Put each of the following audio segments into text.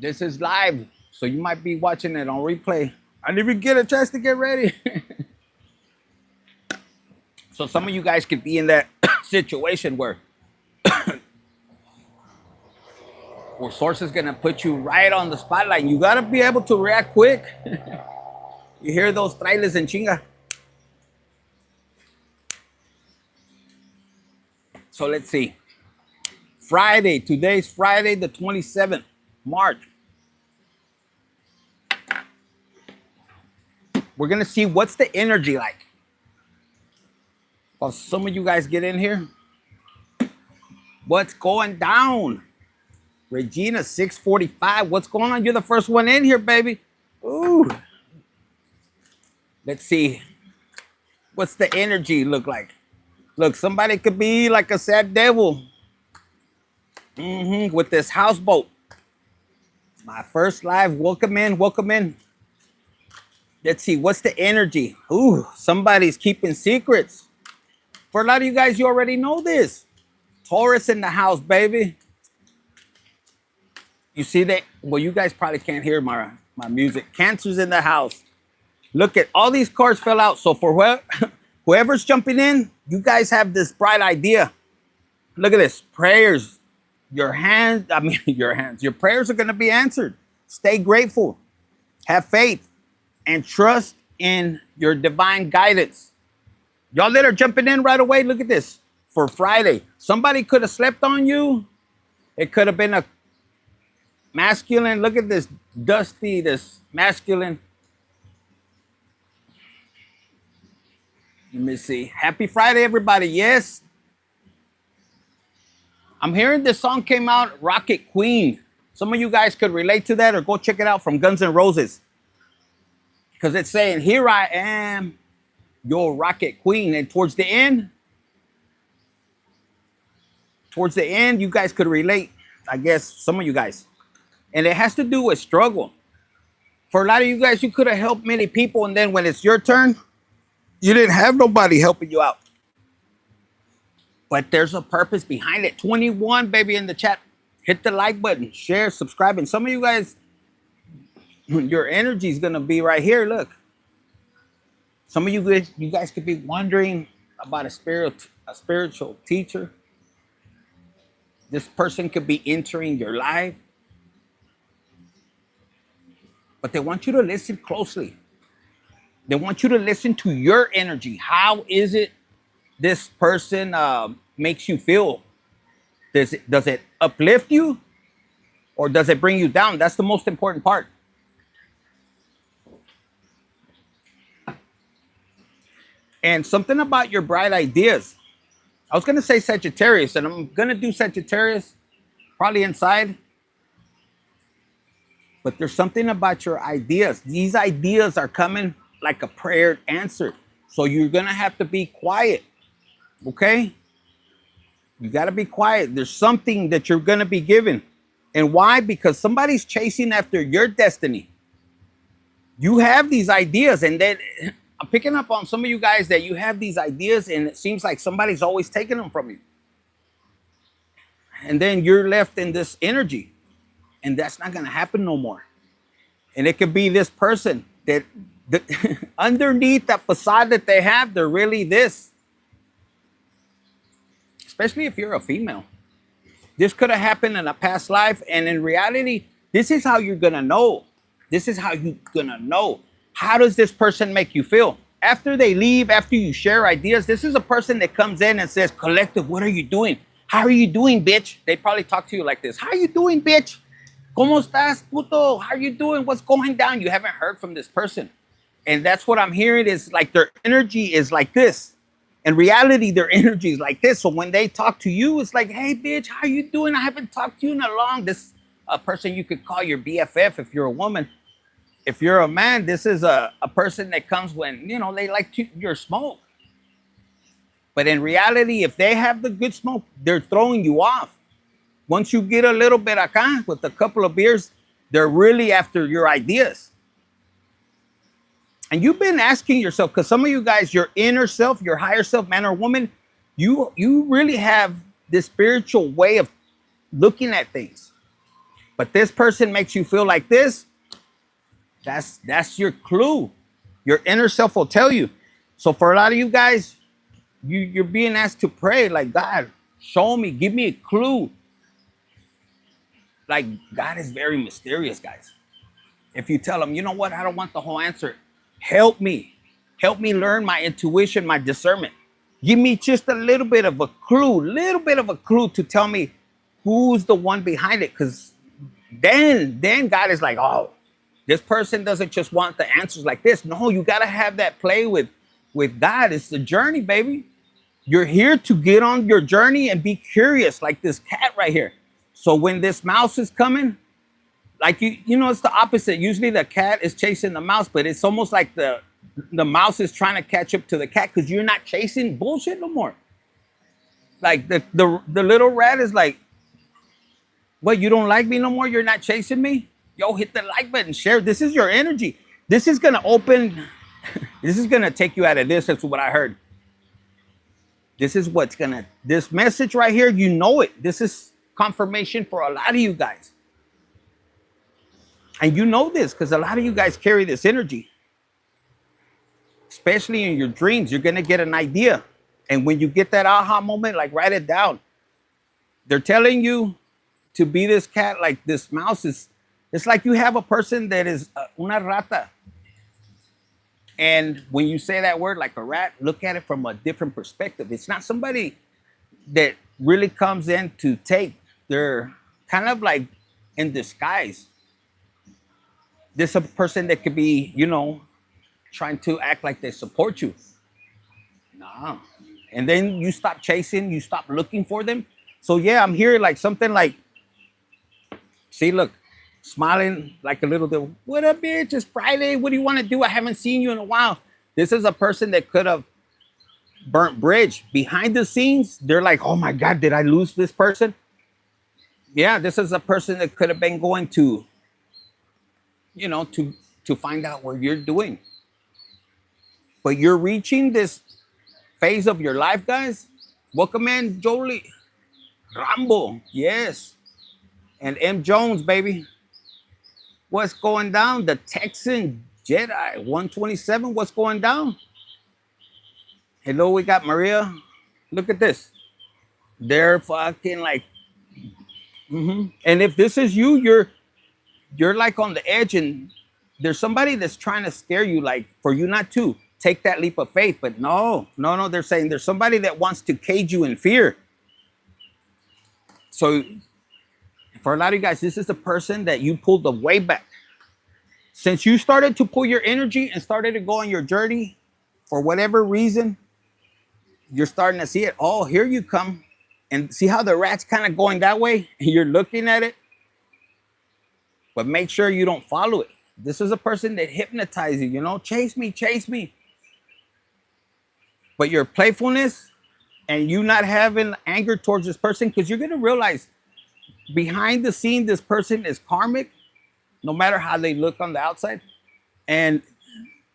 This is live, so you might be watching it on replay. I didn't even get a chance to get ready. So some of you guys could be in that situation where Source is gonna put you right on the spotlight. You gotta be able to react quick. You hear those trailers en chinga. So let's see. Friday, today's Friday, the 27th, March. We're gonna see what's the energy like. While some of you guys get in here, what's going down? Regina, 645. What's going on? You're the first one in here, baby. Ooh. Let's see. What's the energy look like? Look, somebody could be like a sad devil. With this houseboat. My first live. Welcome in. Welcome in. Let's see. What's the energy? Ooh, somebody's keeping secrets. For a lot of you guys, you already know this. Taurus in the house, baby. You see that? Well, you guys probably can't hear my music. Cancer's in the house. Look at all these cards fell out. So for whoever's jumping in, you guys have this bright idea. Look at this. Prayers. Your hands. Your prayers are going to be answered. Stay grateful. Have faith. And trust in your divine guidance. Y'all that are jumping in right away, look at this. For Friday, somebody could have slept on you. It could have been a masculine. Look at this dusty, this masculine. Let me see. Happy Friday, everybody. Yes. I'm hearing this song came out, Rocket Queen. Some of you guys could relate to that or go check it out from Guns N' Roses. Because it's saying, here I am, your Rocket Queen. And towards the end, you guys could relate. I guess some of you guys. And it has to do with struggle. For a lot of you guys, you could have helped many people. And then when it's your turn, you didn't have nobody helping you out. But there's a purpose behind it. 21, baby, in the chat. Hit the like button, share, subscribe. And some of you guys, your energy is going to be right here. Look. Some of you guys could be wondering about a spiritual teacher. This person could be entering your life. But they want you to listen closely. They want you to listen to your energy. How is it this person makes you feel? Does it uplift you? Or does it bring you down? That's the most important part. And something about your bright ideas. I was going to say Sagittarius, and I'm going to do Sagittarius probably inside. But there's something about your ideas. These ideas are coming like a prayer answered. So you're going to have to be quiet. Okay? You got to be quiet. There's something that you're going to be given. And why? Because somebody's chasing after your destiny. You have these ideas, and then I'm picking up on some of you guys that you have these ideas and it seems like somebody's always taking them from you. And then you're left in this energy and that's not going to happen no more. And it could be this person that underneath that facade that they have, they're really this. Especially if you're a female. This could have happened in a past life. And in reality, this is how you're going to know. This is how you're going to know. How does this person make you feel? After they leave, after you share ideas, this is a person that comes in and says, Collective, what are you doing? How are you doing, bitch? They probably talk to you like this. How are you doing, bitch? ¿Cómo estás, puto? How are you doing? What's going down? You haven't heard from this person. And that's what I'm hearing is like their energy is like this. In reality, their energy is like this. So when they talk to you, it's like, hey, bitch, how are you doing? I haven't talked to you in a long. This person you could call your BFF if you're a woman. If you're a man, this is a person that comes when, you know, they like your smoke. But in reality, if they have the good smoke, they're throwing you off. Once you get a little bit acá with a couple of beers, they're really after your ideas. And you've been asking yourself, because some of you guys, your inner self, your higher self, man or woman, you really have this spiritual way of looking at things. but this person makes you feel like this, that's your clue. Your inner self will tell you. So for a lot of you guys, you're being asked to pray like, God, show me, give me a clue. Like, God is very mysterious, guys. If you tell him, you know what, I don't want the whole answer. Help me. Help me learn my intuition, my discernment. Give me just a little bit of a clue to tell me who's the one behind it. Because then God is like, oh, this person doesn't just want the answers like this. No, you got to have that play with God. It's the journey, baby. You're here to get on your journey and be curious, like this cat right here. So when this mouse is coming, like you know, it's the opposite. Usually the cat is chasing the mouse, but it's almost like the mouse is trying to catch up to the cat because you're not chasing bullshit no more. Like the little rat is like, what, you don't like me no more? You're not chasing me? Yo, hit the like button, share. This is your energy. This is gonna open, this is gonna take you out of this. That's what I heard. This is what's gonna, this message right here, you know it. This is confirmation for a lot of you guys. And you know this because a lot of you guys carry this energy. Especially in your dreams, you're gonna get an idea. And when you get that aha moment, like write it down. They're telling you to be this cat, like this mouse is, it's like you have a person that is una rata. And when you say that word like a rat, look at it from a different perspective. It's not somebody that really comes in to take. They're kind of like in disguise. This is a person that could be, you know, trying to act like they support you. No. And then you stop chasing, you stop looking for them. So yeah, I'm here like something like, see, look, smiling like a little bit. What up, bitch? It's Friday. What do you want to do? I haven't seen you in a while. This is a person that could have burnt bridge. Behind the scenes, they're like, oh my God, did I lose this person? Yeah, this is a person that could have been going to, you know, to find out what you're doing. But you're reaching this phase of your life, guys. Welcome in, Jolie. Rambo, yes. And M. Jones, baby. What's going down? The Texan Jedi 127. What's going down? Hello, we got Maria. Look at this. They're fucking like. And if this is you, you're like on the edge, and there's somebody that's trying to scare you, like for you not to take that leap of faith. But no. They're saying there's somebody that wants to cage you in fear. So for a lot of you guys, this is the person that you pulled the way back. Since you started to pull your energy and started to go on your journey, for whatever reason, you're starting to see it. Oh, here you come. And see how the rat's kind of going that way? And you're looking at it. But make sure you don't follow it. This is a person that hypnotizes you, you know, chase me, chase me. But your playfulness and you not having anger towards this person, because you're going to realize behind the scene, this person is karmic, no matter how they look on the outside. And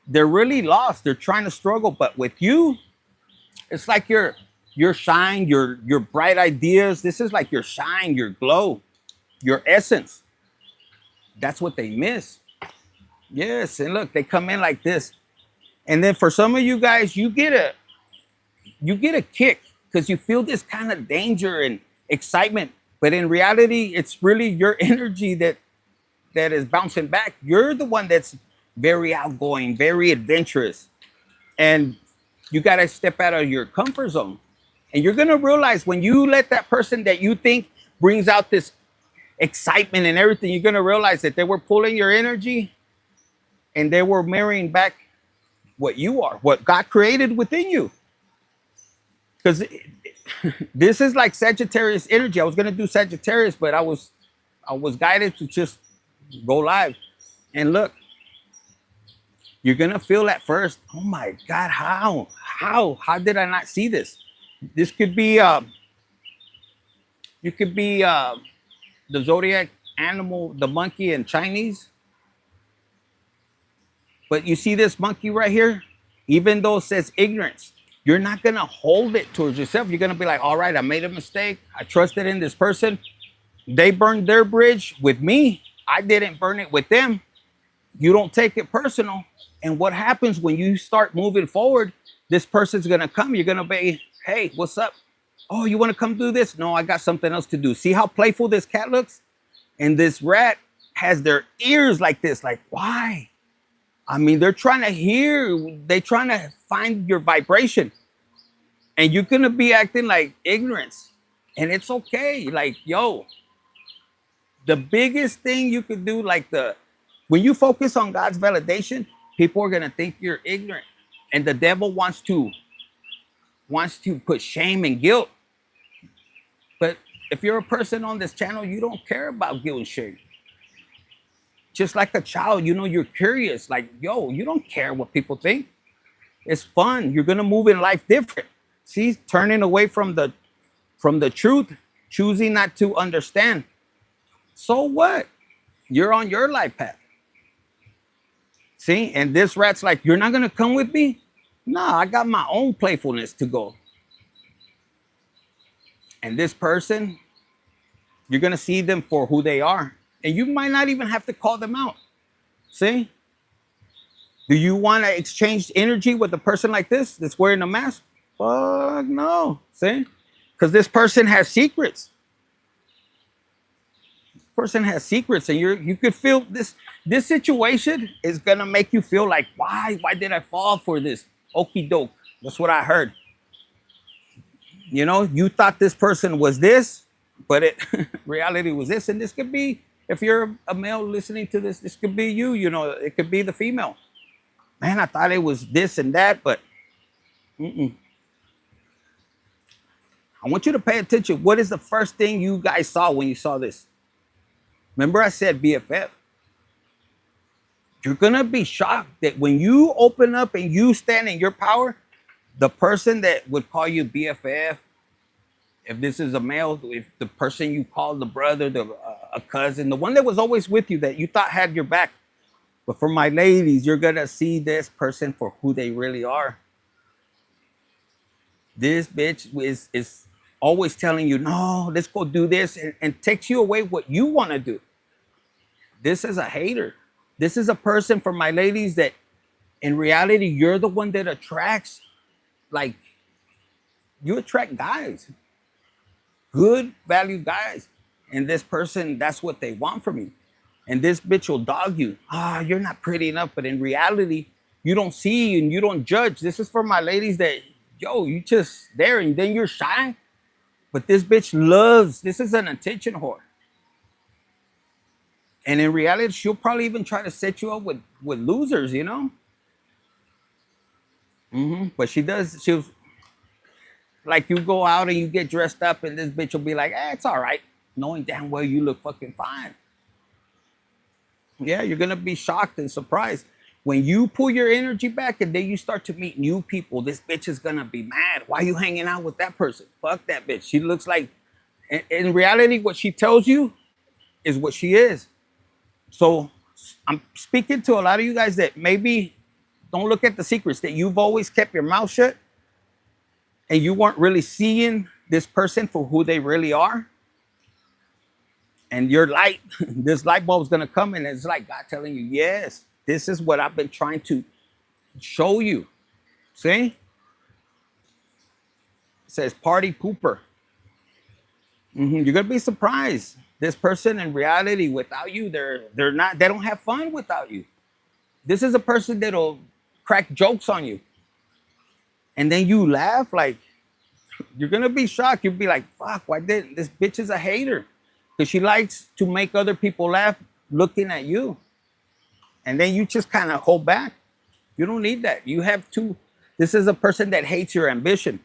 they're really lost. They're trying to struggle. But with you, it's like your shine, your bright ideas. This is like your shine, your glow, your essence. That's what they miss. Yes. And look, they come in like this. And then for some of you guys, you get a kick because you feel this kind of danger and excitement. But in reality, it's really your energy that is bouncing back. You're the one that's very outgoing, very adventurous. And you got to step out of your comfort zone. And you're going to realize when you let that person that you think brings out this excitement and everything, you're going to realize that they were pulling your energy and they were mirroring back what you are, what God created within you. Because this is like Sagittarius energy. I was going to do Sagittarius, but I was guided to just go live. And look, you're going to feel at first, oh my God, how did I not see this? This could be, you could be the zodiac animal, the monkey in Chinese. But you see this monkey right here? Even though it says ignorance, you're not going to hold it towards yourself. You're going to be like, all right, I made a mistake. I trusted in this person. They burned their bridge with me. I didn't burn it with them. You don't take it personal. And what happens when you start moving forward, this person's gonna come. You're gonna be, hey, what's up? Oh, you want to come do this? No, I got something else to do. See how playful this cat looks? And this rat has their ears like this. Like, why? I mean, they're trying to hear, they're trying to find your vibration. And you're gonna be acting like ignorance. And it's okay. Like, yo, the biggest thing you could do, like when you focus on God's validation, people are gonna think you're ignorant. And the devil wants to put shame and guilt. But if you're a person on this channel, you don't care about guilt and shame. Just like a child, you're curious. Like, yo, you don't care what people think. It's fun. You're gonna move in life different. See, turning away from the truth, choosing not to understand. So what? You're on your life path. See, and this rat's like, you're not gonna come with me? Nah, I got my own playfulness to go. And this person, you're gonna see them for who they are. And you might not even have to call them out. See? Do you want to exchange energy with a person like this that's wearing a mask? Fuck no. See? Because this person has secrets. Person has secrets, and you could feel this situation is gonna make you feel like, why did I fall for this okie doke? That's what I heard. You thought this person was this, but reality was this. And this could be, if you're a male listening to this could be you. It could be the female. Man, I thought it was this and that, but I want you to pay attention. What is the first thing you guys saw when you saw this? Remember I said BFF. You're gonna be shocked that when you open up and you stand in your power, the person that would call you BFF, if this is a male, if the person you call the brother, a cousin, the one that was always with you that you thought had your back. But for my ladies, you're gonna see this person for who they really are. This bitch is always telling you, no, let's go do this, and takes you away what you want to do. This is a hater. This is a person, for my ladies, that in reality, you're the one that attracts, like, you attract guys, good value guys. And this person, that's what they want from you. And this bitch will dog you. You're not pretty enough. But in reality, you don't see and you don't judge. This is for my ladies that, yo, you just there and then you're shy. But this bitch loves, this is an attention whore. And in reality, she'll probably even try to set you up with losers, But she'll, like, you go out and you get dressed up and this bitch will be like, it's all right. Knowing damn well you look fucking fine. Yeah, you're going to be shocked and surprised. When you pull your energy back and then you start to meet new people, this bitch is going to be mad. Why are you hanging out with that person? Fuck that bitch. She looks like, in reality, what she tells you is what she is. So I'm speaking to a lot of you guys that maybe don't look at the secrets, that you've always kept your mouth shut and you weren't really seeing this person for who they really are. And your light, this light bulb is going to come, and it's like God telling you, yes, this is what I've been trying to show you. See? It says party pooper. You're going to be surprised. This person in reality, without you, they don't have fun without you. This is a person that'll crack jokes on you. And then you laugh, like, you're going to be shocked. You'll be like, fuck, why didn't this bitch is a hater? Because she likes to make other people laugh looking at you. And then you just kind of hold back. You don't need that. You have to. This is a person that hates your ambition.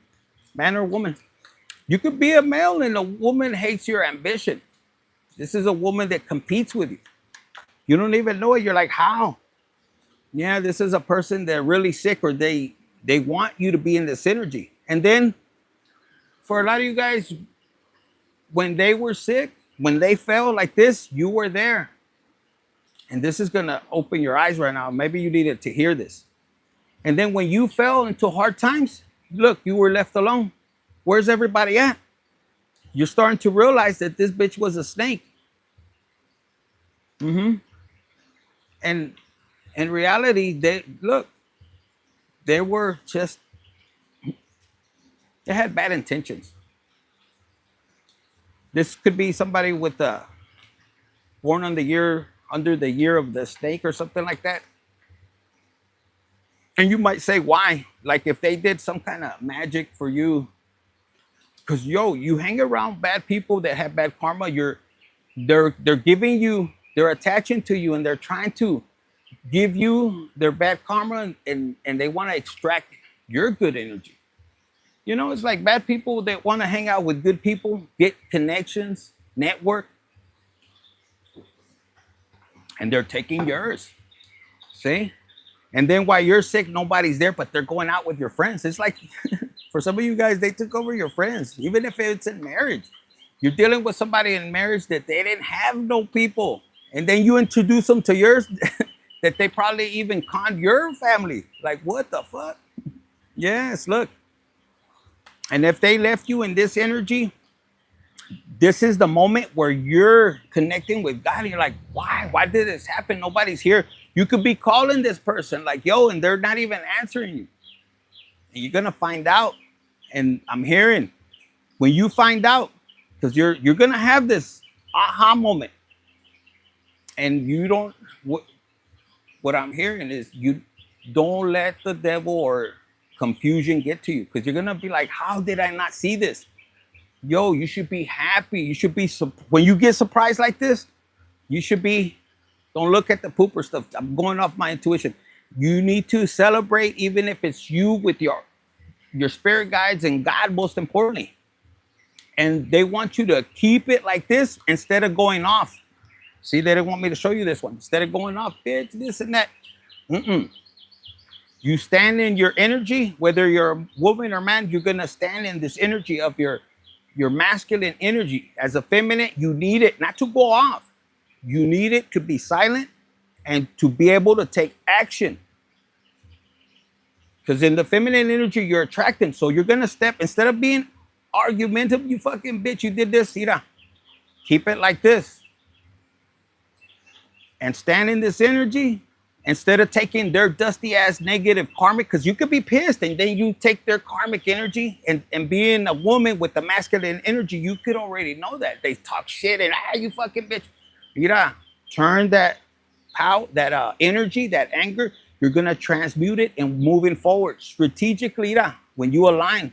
Man or woman. You could be a male and a woman hates your ambition. This is a woman that competes with you. You don't even know it. You're like, how? Yeah, this is a person that really sick, or they want you to be in this energy. And then for a lot of you guys, when they were sick, when they fell like this, you were there. And this is going to open your eyes right now. Maybe you needed to hear this. And then when you fell into hard times, look, you were left alone. Where's everybody at? You're starting to realize that this bitch was a snake. And in reality, they were just, they had bad intentions. This could be somebody with a born on the year under the year of the snake or something like that. And you might say, why? Like if they did some kind of magic for you, because you hang around bad people that have bad karma. They're giving you, they're attaching to you, and they're trying to give you their bad karma, and they want to extract your good energy. It's like bad people that want to hang out with good people, get connections, network, and they're taking yours. See? And then while you're sick, nobody's there, but they're going out with your friends. It's like, for some of you guys, they took over your friends, even if it's in marriage. You're dealing with somebody in marriage that they didn't have no people. And then you introduce them to yours that they probably even conned your family. Like, what the fuck? Yes, look. And if they left you in this energy, this is the moment where you're connecting with God. And you're like, why? Why did this happen? Nobody's here. You could be calling this person like, yo, and they're not even answering you. And you're going to find out. And I'm hearing when you find out, because you're going to have this aha moment. And you don't, what I'm hearing is you don't let the devil or confusion get to you, because you're going to be like, how did I not see this? Yo, you should be happy. You should be, when you get surprised like this, you should be, don't look at the pooper stuff. I'm going off my intuition. You need to celebrate, even if it's you with your spirit guides and God, most importantly. And they want you to keep it like this instead of going off. See, they didn't want me to show you this one. Instead of going off, bitch, this and that. You stand in your energy, whether you're a woman or man, you're going to stand in this energy of your masculine energy. As a feminine, you need it not to go off. You need it to be silent and to be able to take action. Because in the feminine energy, you're attracting. So you're going to step, instead of being argumentative, you fucking bitch, you did this, Ira. Keep it like this. And stand in this energy instead of taking their dusty ass negative karmic, because you could be pissed and then you take their karmic energy, and being a woman with the masculine energy, you could already know that. They talk shit and you fucking bitch. Mira, turn that energy, that anger, you're going to transmute it and moving forward strategically, when you align,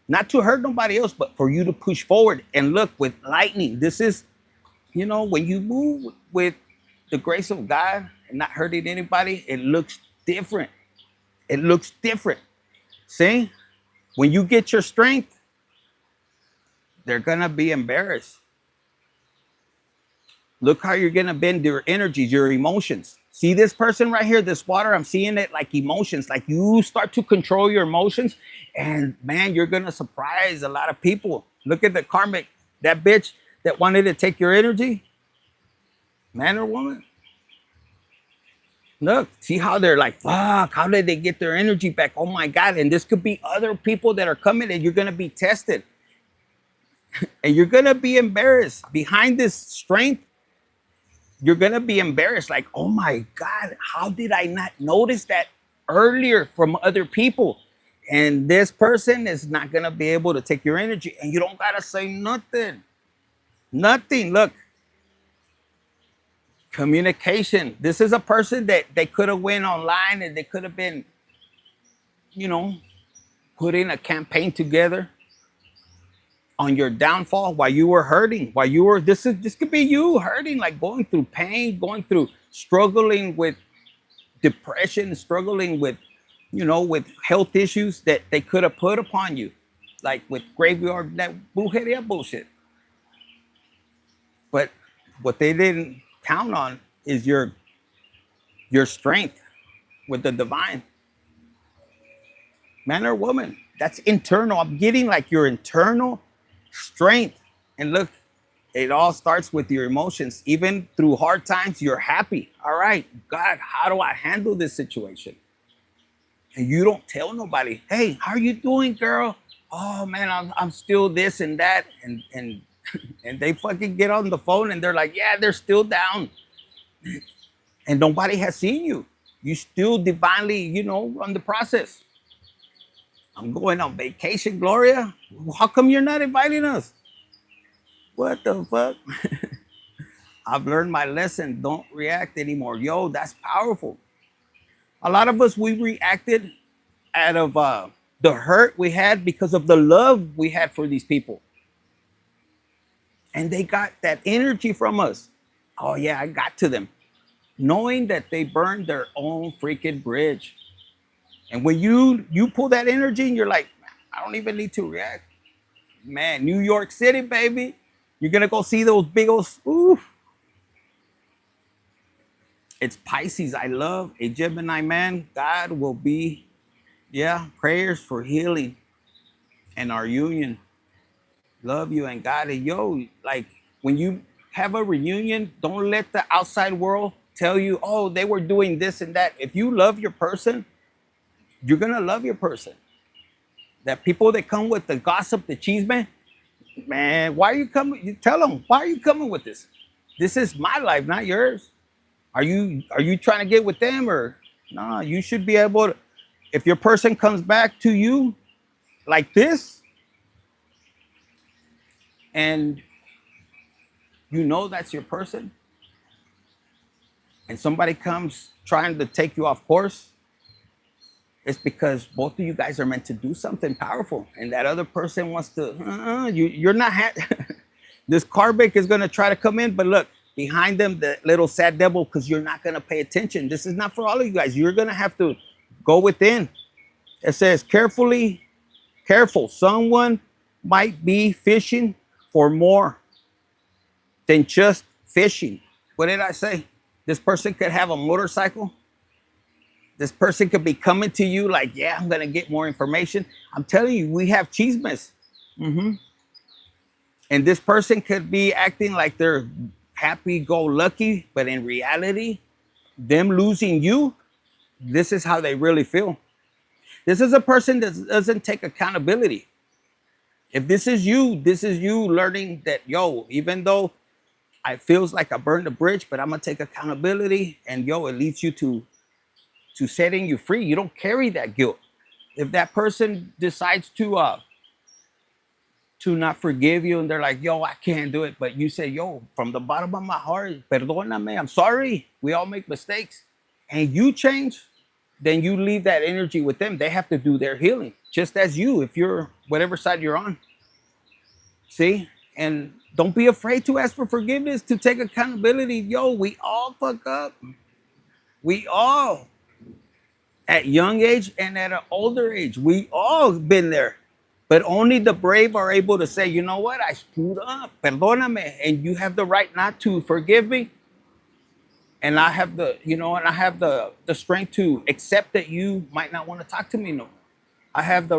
not to hurt nobody else, but for you to push forward. And look, with lightning, this is, when you move with the grace of God and not hurting anybody, it looks different. It looks different. See, when you get your strength, they're going to be embarrassed. Look how you're going to bend your energies, your emotions. See this person right here, this water, I'm seeing it like emotions. Like you start to control your emotions, and man, you're going to surprise a lot of people. Look at the karmic, that bitch that wanted to take your energy, man or woman. Look, see how they're like, fuck, how did they get their energy back? Oh my God. And this could be other people that are coming, and you're going to be tested. And you're going to be embarrassed. Behind this strength, you're going to be embarrassed. Like, oh my God, how did I not notice that earlier from other people? And this person is not going to be able to take your energy. And you don't got to say nothing. Nothing. Look. Communication. This is a person that they could have went online, and they could have been, putting a campaign together on your downfall while you were hurting, while you were, this could be you hurting, like going through pain, going through, struggling with depression, struggling with, with health issues that they could have put upon you, like with graveyard, that brujeria bullshit. But what they didn't count on is your strength with the divine. Man or woman, that's internal. I'm getting like your internal strength. And look, it all starts with your emotions. Even through hard times, you're happy. All right, God, how do I handle this situation? And you don't tell nobody, hey, how are you doing, girl? oh man, I'm still this and that, and and they fucking get on the phone and they're like, yeah, they're still down, and nobody has seen you. You still divinely, run the process. I'm going on vacation, Gloria. How come you're not inviting us? What the fuck? I've learned my lesson. Don't react anymore. Yo, that's powerful. A lot of us, we reacted out of the hurt we had because of the love we had for these people. And they got that energy from us. Oh, yeah, I got to them. Knowing that they burned their own freaking bridge. And when you pull that energy and you're like, I don't even need to react. Man, New York City, baby. You're going to go see those big old, oof. It's Pisces. I love a Gemini man. God will be, yeah, prayers for healing and our union. Love you and God. And yo, like when you have a reunion, don't let the outside world tell you, oh, they were doing this and that. If you love your person, you're going to love your person. That people that come with the gossip, the chisme, man, why are you coming? You tell them, why are you coming with this? This is my life, not yours. Are you trying to get with them or no? You should be able to. If your person comes back to you like this, and you know that's your person, and somebody comes trying to take you off course, it's because both of you guys are meant to do something powerful, and that other person wants to. You're not. This Karbik is gonna try to come in, but look. Behind them, the little sad devil, because you're not going to pay attention. This is not for all of you guys. You're going to have to go within. It says, careful. Someone might be fishing for more than just fishing. What did I say? This person could have a motorcycle. This person could be coming to you like, yeah, I'm going to get more information. I'm telling you, we have chismes. And this person could be acting like they're happy-go-lucky, but in reality, them losing you, this is how they really feel. This is a person that doesn't take accountability. If this is you learning that, yo, even though it feels like I burned the bridge, but I'm gonna take accountability, and yo, it leads you to setting you free. You don't carry that guilt. If that person decides to not forgive you and they're like, yo, I can't do it. But you say, yo, from the bottom of my heart, perdóname, I'm sorry. We all make mistakes. And you change, then you leave that energy with them. They have to do their healing, just as you, if you're whatever side you're on. See? And don't be afraid to ask for forgiveness, to take accountability. Yo, we all fuck up. We all, at young age and at an older age, we all been there. But only the brave are able to say, you know what, I screwed up, perdóname, and you have the right not to forgive me. And I have the strength to accept that you might not want to talk to me no more. I have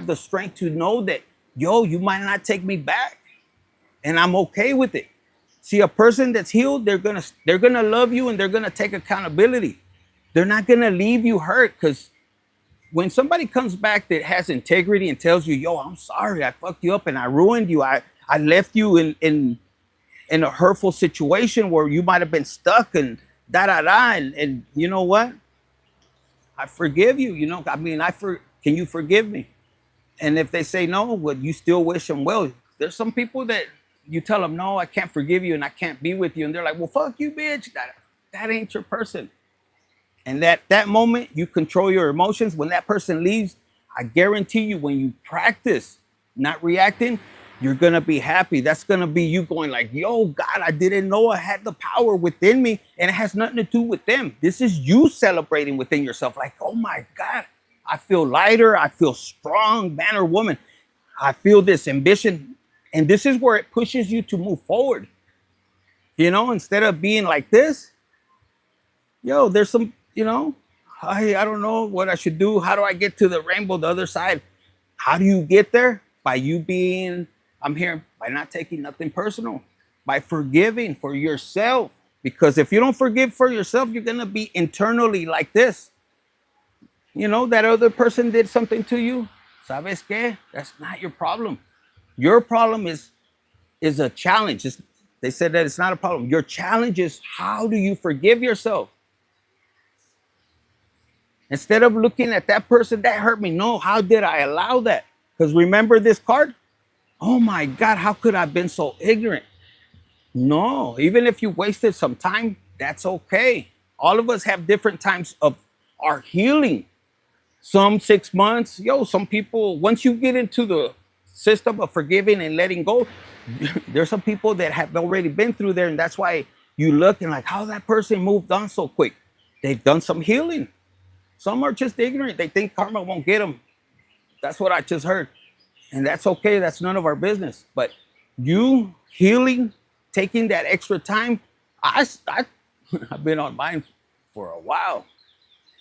the strength to know that, yo, you might not take me back. And I'm okay with it. See, a person that's healed, they're gonna love you and they're gonna take accountability. They're not gonna leave you hurt, because when somebody comes back that has integrity and tells you, yo, I'm sorry, I fucked you up and I ruined you. I left you in a hurtful situation where you might have been stuck and and you know what? I forgive you. I mean, can you forgive me? And if they say no, well, you still wish them well. There's some people that you tell them, no, I can't forgive you and I can't be with you. And they're like, well, fuck you, bitch. That ain't your person. And that moment, you control your emotions. When that person leaves, I guarantee you, when you practice not reacting, you're going to be happy. That's going to be you going like, yo, God, I didn't know I had the power within me. And it has nothing to do with them. This is you celebrating within yourself. Like, oh my God, I feel lighter. I feel strong, man or woman. I feel this ambition. And this is where it pushes you to move forward. Instead of being like this, yo, there's some, I don't know what I should do. How do I get to the rainbow, the other side? How do you get there? By you being, I'm here, by not taking nothing personal, by forgiving for yourself. Because if you don't forgive for yourself, you're going to be internally like this. That other person did something to you. ¿Sabes qué? That's not your problem. Your problem is a challenge. They said that it's not a problem. Your challenge is, how do you forgive yourself? Instead of looking at that person that hurt me, no, how did I allow that? Because remember this card? Oh my God, how could I have been so ignorant? No, even if you wasted some time, that's okay. All of us have different times of our healing. Some 6 months, some people, once you get into the system of forgiving and letting go, there's some people that have already been through there, and that's why you look and like, how that person moved on so quick. They've done some healing. Some are just ignorant. They think karma won't get them. That's what I just heard. And that's okay. That's none of our business. But you healing, taking that extra time, I've been on mine for a while.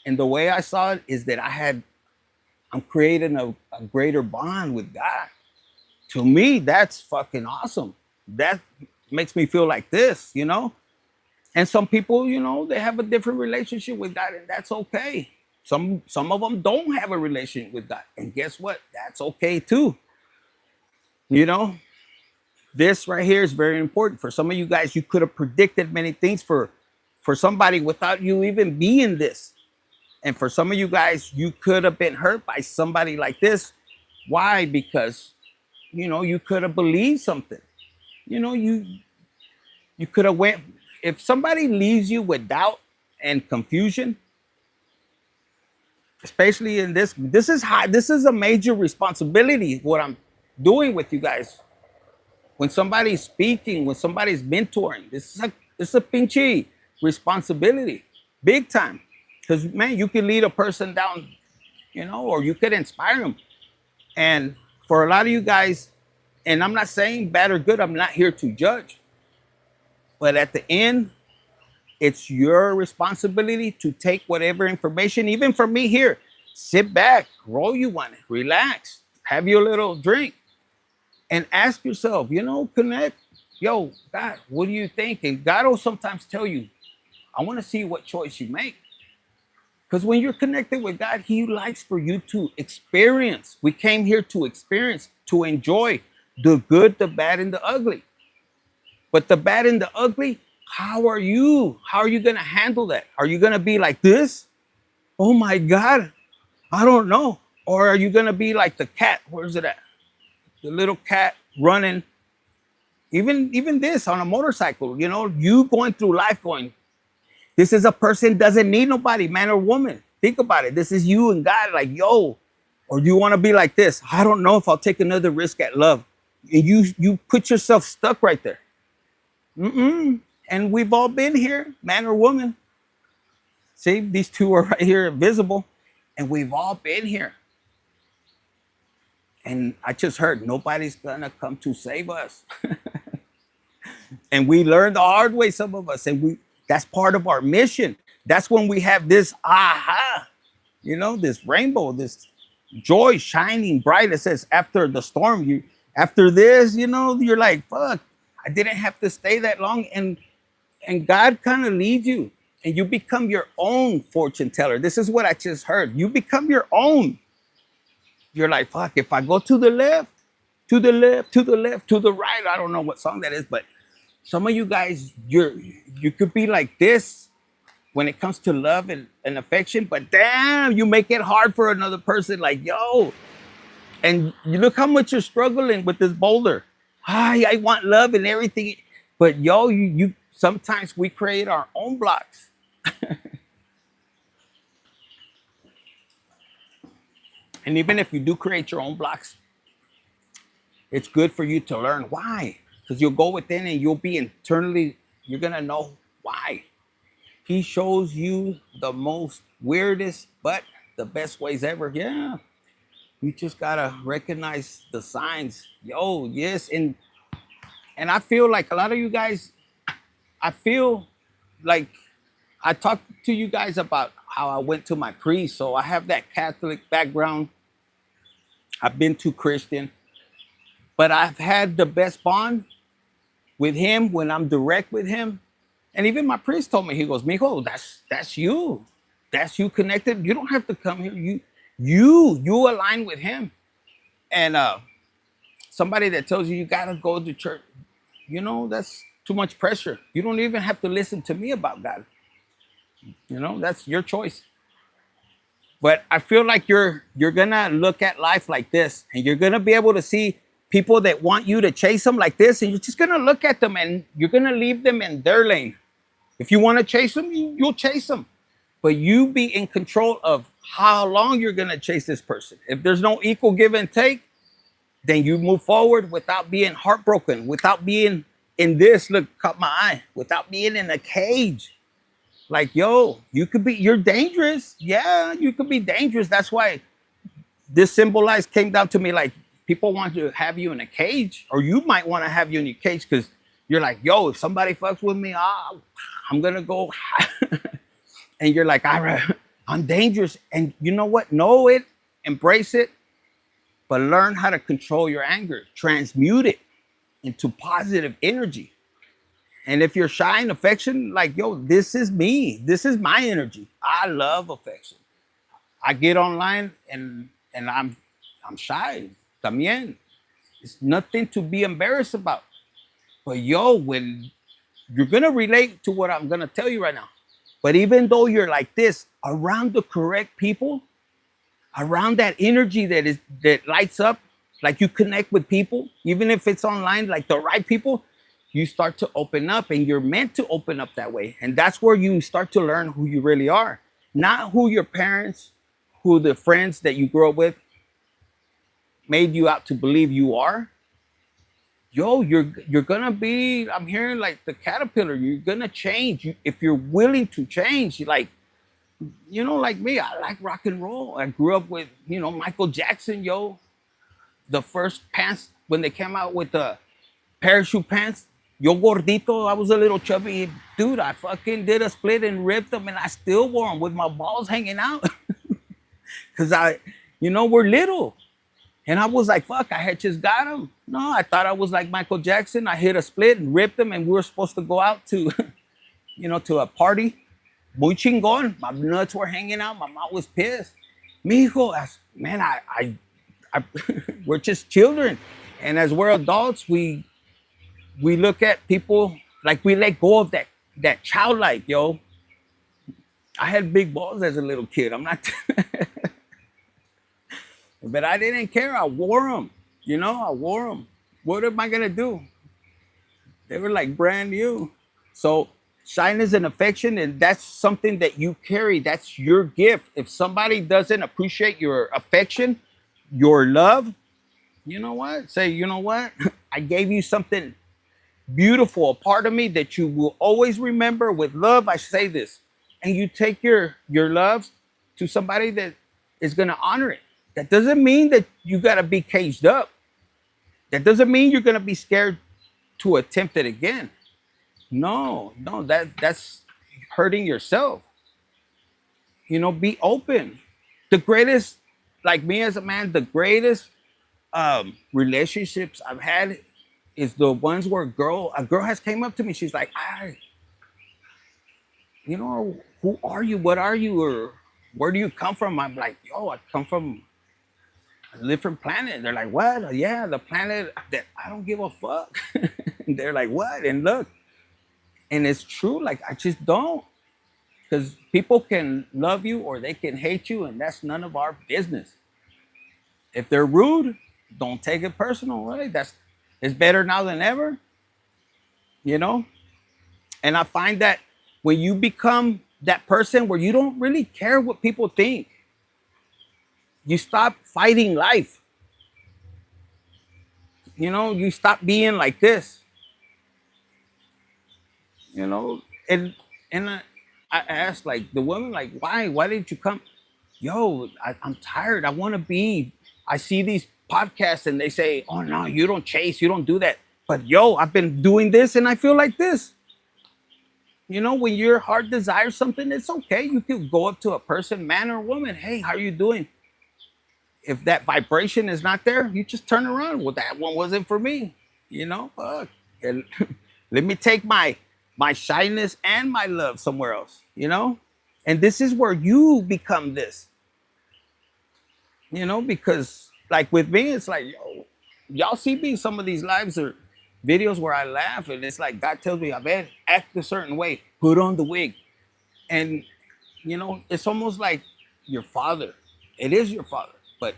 And the way I saw it is that I'm creating a greater bond with God. To me, that's fucking awesome. That makes me feel like this, And some people, they have a different relationship with God, and that's okay. Some of them don't have a relationship with God. And guess what? That's okay too. This right here is very important. For some of you guys, you could have predicted many things for somebody without you even being this. And for some of you guys, you could have been hurt by somebody like this. Why? Because, you could have believed something. You could have went, if somebody leaves you with doubt and confusion, especially in this is high, this is a major responsibility, what I'm doing with you guys. When somebody's speaking, when somebody's mentoring, this is a pinchy responsibility, big time. Because, man, you can lead a person down, or you could inspire them. And for a lot of you guys, and I'm not saying bad or good, I'm not here to judge. But at the end, it's your responsibility to take whatever information, even for me here, sit back, roll you one, relax, have your little drink, and ask yourself, connect. Yo, God, what do you think? And God will sometimes tell you, I want to see what choice you make. Because when you're connected with God, He likes for you to experience. We came here to experience, to enjoy the good, the bad, and the ugly. But the bad and the ugly, how are you going to handle that? Are you going to be like this? Oh my God, I don't know. Or are you going to be like the cat? Where's it at? The little cat running. Even this on a motorcycle, you going through life going, this is a person doesn't need nobody, man or woman. Think about it. This is you and God, like, yo. Or you want to be like this. I don't know if I'll take another risk at love. And you put yourself stuck right there. And we've all been here, man or woman. See, these two are right here visible. And we've all been here. And I just heard nobody's going to come to save us. And we learned the hard way, some of us. And that's part of our mission. That's when we have this aha, this rainbow, this joy shining bright. It says after the storm, after this, you're like, fuck, I didn't have to stay that long. And God kind of leads you and you become your own fortune teller. This is what I just heard. You become your own. You're like, fuck, if I go to the left, to the left, to the left, to the right, I don't know what song that is, but some of you guys, you could be like this when it comes to love and affection, but damn, you make it hard for another person. Like, yo, and you look how much you're struggling with this boulder. I want love and everything, but yo, you sometimes we create our own blocks. And even if you do create your own blocks, it's good for you to learn why. Because you'll go within and you'll be internally, you're going to know why. He shows you the most weirdest, but the best ways ever. Yeah. You just got to recognize the signs. Yo, yes. And I feel like a lot of you guys, I feel like I talked to you guys about how I went to my priest. So I have that Catholic background. I've been to Christian. But I've had the best bond with him when I'm direct with him. And even my priest told me, he goes, Mijo, that's you. That's you connected. You don't have to come here. You align with him. And somebody that tells you you gotta go to church, that's too much pressure. You don't even have to listen to me about God. That's your choice. But I feel like you're gonna look at life like this, and you're gonna be able to see people that want you to chase them like this, and you're just gonna look at them and you're gonna leave them in their lane. If you want to chase them, you'll chase them. But you be in control of how long you're gonna chase this person. If there's no equal give and take, then you move forward without being heartbroken, without being in this, look, caught my eye, without being in a cage. Like, yo, you're dangerous. Yeah, you could be dangerous. That's why this symbolized came down to me like people want to have you in a cage, or you might want to have you in your cage because you're like, yo, if somebody fucks with me, I'm going to go. And you're like, I'm dangerous. And you know what? Know it, embrace it, but learn how to control your anger, transmute it into positive energy. And if you're shy in affection, like, yo, this is me. This is my energy. I love affection. I get online and I'm shy. También. It's nothing to be embarrassed about. But yo, when you're gonna relate to what I'm gonna tell you right now. But even though you're like this, around the correct people, around that energy that lights up, like you connect with people, even if it's online, like the right people, you start to open up, and you're meant to open up that way. And that's where you start to learn who you really are, not who your parents, who the friends that you grew up with made you out to believe you are. Yo, you're gonna be, I'm hearing like the caterpillar, you're gonna change. If you're willing to change, like me, I like rock and roll. I grew up with, Michael Jackson, yo. The first pants, when they came out with the parachute pants, yo gordito, I was a little chubby dude. I fucking did a split and ripped them, and I still wore them with my balls hanging out. Because we're little. And I was like, fuck, I had just got them. No, I thought I was like Michael Jackson. I hit a split and ripped them, and we were supposed to go out to, to a party. Muy chingón. My nuts were hanging out. My mom was pissed. Mijo, man, I we're just children. And as we're adults, we look at people like we let go of that childlike, yo. I had big balls as a little kid. I'm not, but I didn't care. I wore them, I wore them. What am I gonna do? They were like brand new. So shyness and affection, and that's something that you carry. That's your gift. If somebody doesn't appreciate your affection, your love, you know what? Say, you know what? I gave you something beautiful, a part of me that you will always remember with love. I say this, and you take your love to somebody that is going to honor it. That doesn't mean that you got to be caged up. That doesn't mean you're going to be scared to attempt it again. No, that's hurting yourself. Be open. The greatest, like me as a man, the greatest relationships I've had is the ones where a girl has came up to me. She's like, who are you? What are you? Or where do you come from? I'm like, yo, I come from a different planet. They're like, what? Yeah, the planet that I don't give a fuck. They're like, what? And look, and it's true. Like, I just don't. Because people can love you or they can hate you, and that's none of our business. If they're rude, don't take it personal, right? It's better now than ever, And I find that when you become that person where you don't really care what people think, you stop fighting life. You stop being like this. And I asked like the woman, like, why didn't you come? Yo, I'm tired. I want to be. I see these podcasts and they say, oh no, you don't chase, you don't do that. But yo, I've been doing this and I feel like this. When your heart desires something, it's okay. You can go up to a person, man or woman. Hey, how are you doing? If that vibration is not there, you just turn around. Well, that one wasn't for me. Fuck. And let me take my shyness and my love somewhere else, And this is where you become this, because like with me, it's like, yo, y'all see me some of these lives or videos where I laugh, and it's like God tells me, I bet act a certain way, put on the wig, and it's almost like your father. It is your father, but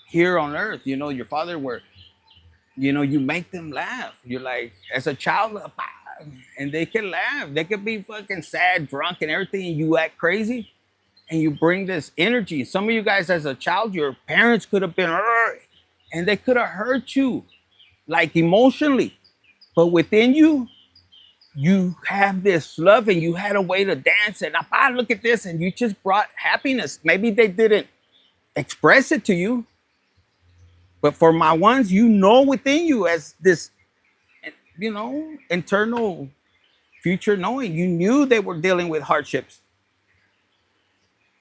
here on earth, your father, where you make them laugh. You're like, as a child, and they can laugh. They could be fucking sad, drunk, and everything, and you act crazy, and you bring this energy. Some of you guys, as a child, your parents could have been, and they could have hurt you, like emotionally, but within you, you have this love, and you had a way to dance, and look at this, and you just brought happiness. Maybe they didn't express it to you, but for my ones, within you, as this, internal future knowing, you knew they were dealing with hardships,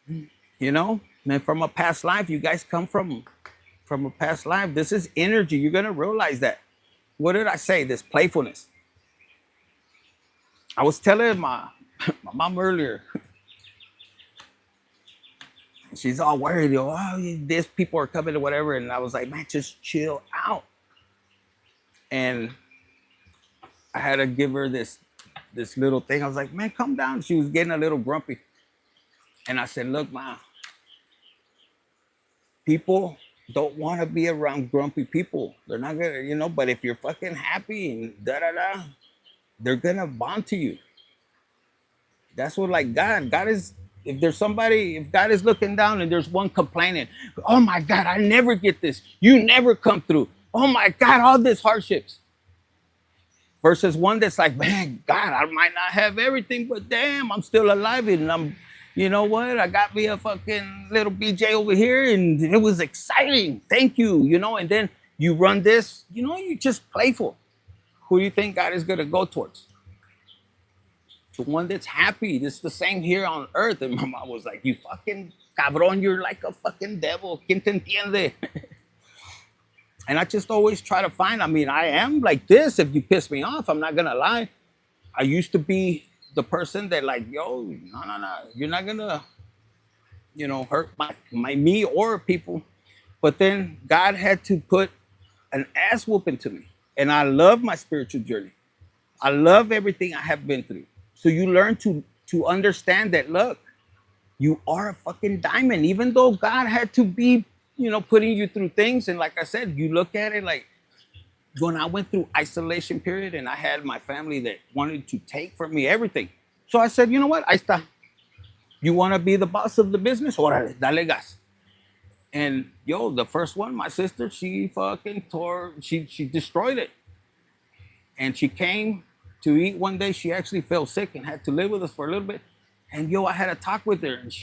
and from a past life. You guys come from a past life. This is energy. You're gonna realize that. What did I say? This playfulness. I was telling my mom earlier. She's all worried, these people are coming or whatever. And I was like, man, just chill out. And I had to give her this little thing. I was like, man, calm down. She was getting a little grumpy. And I said, look, Ma, people don't want to be around grumpy people. They're not gonna, but if you're fucking happy and da-da-da, they're gonna bond to you. That's what, like, God is, if God is looking down and there's one complaining, oh my God, I never get this. You never come through. Oh my God, all this hardships. Versus one that's like, man, God, I might not have everything, but damn, I'm still alive, and I'm, you know what? I got me a fucking little BJ over here, and it was exciting. Thank you, and then you run this, you're just playful. Who do you think God is going to go towards? The one that's happy. This is the same here on earth. And my mom was like, you fucking cabrón, you're like a fucking devil. ¿Quién te entiende? And I just always try to find, I am like this. If you piss me off, I'm not going to lie. I used to be the person that like, yo, no. You're not going to, hurt my me or people. But then God had to put an ass whooping to me. And I love my spiritual journey. I love everything I have been through. So you learn to understand that, look, you are a fucking diamond. Even though God had to be, putting you through things. And like I said, you look at it like when I went through isolation period and I had my family that wanted to take from me everything. So I said, you know what? Ahí está. You want to be the boss of the business? Órale, dale gas. And the first one, my sister, she fucking she destroyed it. And she came to eat one day. She actually fell sick and had to live with us for a little bit. And I had a talk with her, and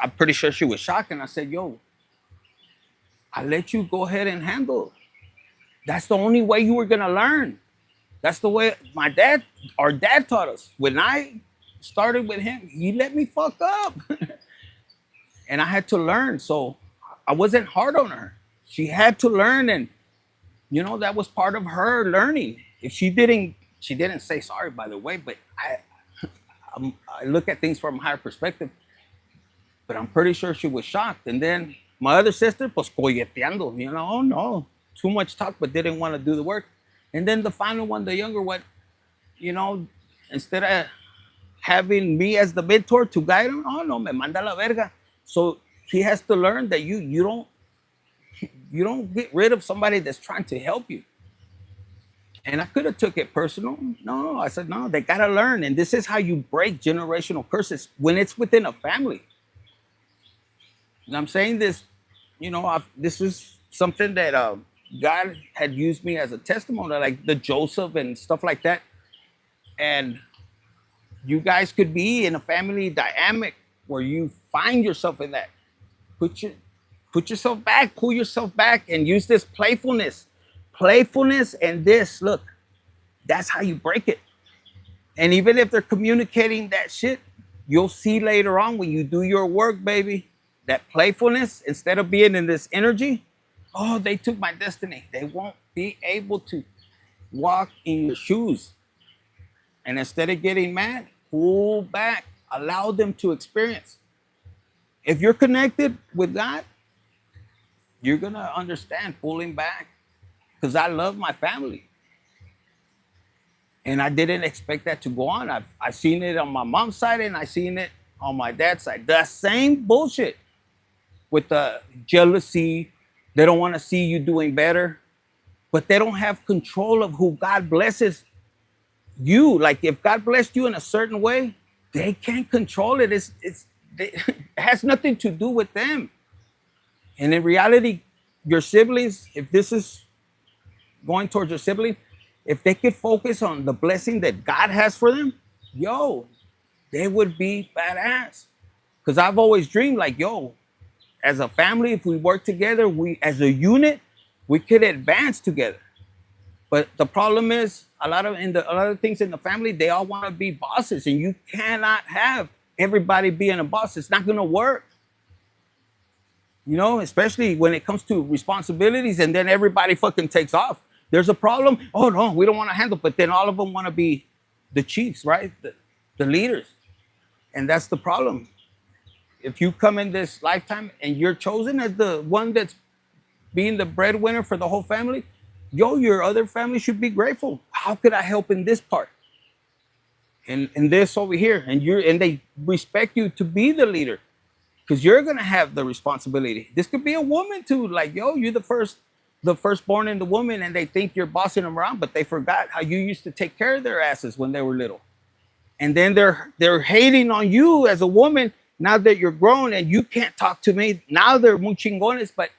I'm pretty sure she was shocked. And I said, I let you go ahead and handle it. That's the only way you were gonna learn. That's the way our dad taught us. When I started with him, he let me fuck up. And I had to learn. So I wasn't hard on her. She had to learn, and that was part of her learning. If she didn't say sorry, by the way, but I look at things from a higher perspective. But I'm pretty sure she was shocked. And then my other sister, pues coyeteando, no, too much talk, but didn't want to do the work. And then the final one, the younger one, instead of having me as the mentor to guide him, oh no, me manda la verga. So he has to learn that you don't get rid of somebody that's trying to help you. And I could have took it personal. No, I said, no, they got to learn. And this is how you break generational curses when it's within a family. And I'm saying this, this is something that God had used me as a testimony, like the Joseph and stuff like that. And you guys could be in a family dynamic where you find yourself in that. Put yourself back, pull yourself back, and use this playfulness. Playfulness and this, look, that's how you break it. And even if they're communicating that shit, you'll see later on when you do your work, baby, that playfulness, instead of being in this energy, oh, they took my destiny. They won't be able to walk in your shoes. And instead of getting mad, pull back, allow them to experience. If you're connected with God, You're gonna understand pulling back, because I love my family, and I didn't expect that to go on. I've seen it on my mom's side, and I seen it on my dad's side. The same bullshit with the jealousy. They don't want to see you doing better, but they don't have control of who God blesses you. Like if God blessed you in a certain way, they can't control it. It has nothing to do with them. And in reality, your siblings, if this is going towards your sibling, if they could focus on the blessing that God has for them, yo, they would be badass. Because I've always dreamed like, yo, as a family, if we work together, we as a unit, we could advance together. But the problem is a lot of things in the family, they all want to be bosses, and you cannot have everybody being a boss. It's not gonna work. You know, especially when it comes to responsibilities, and then everybody fucking takes off. There's a problem. Oh no, we don't want to handle, but then all of them want to be the chiefs, right? The leaders. And that's the problem. If you come in this lifetime and you're chosen as the one that's being the breadwinner for the whole family, yo, your other family should be grateful. How could I help in this part? And this over here. And they respect you to be the leader, because you're gonna have the responsibility. This could be a woman too. Like, yo, you're the firstborn in the woman, and they think you're bossing them around, but they forgot how you used to take care of their asses when they were little. And then they're hating on you as a woman now that you're grown and you can't talk to me. Now they're muy chingones, but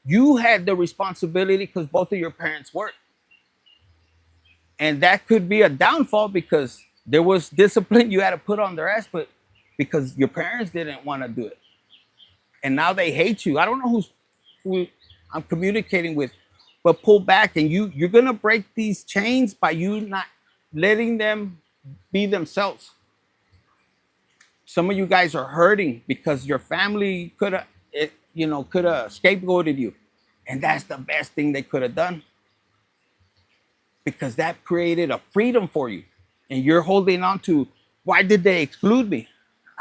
you had the responsibility because both of your parents worked. And that could be a downfall because there was discipline you had to put on their ass, but because your parents didn't want to do it. And now they hate you. I don't know who I'm communicating with, but pull back, and you're gonna break these chains by you not letting them be themselves. Some of you guys are hurting because your family could have scapegoated you, and that's the best thing they could have done, because that created a freedom for you, and you're holding on to, why did they exclude me?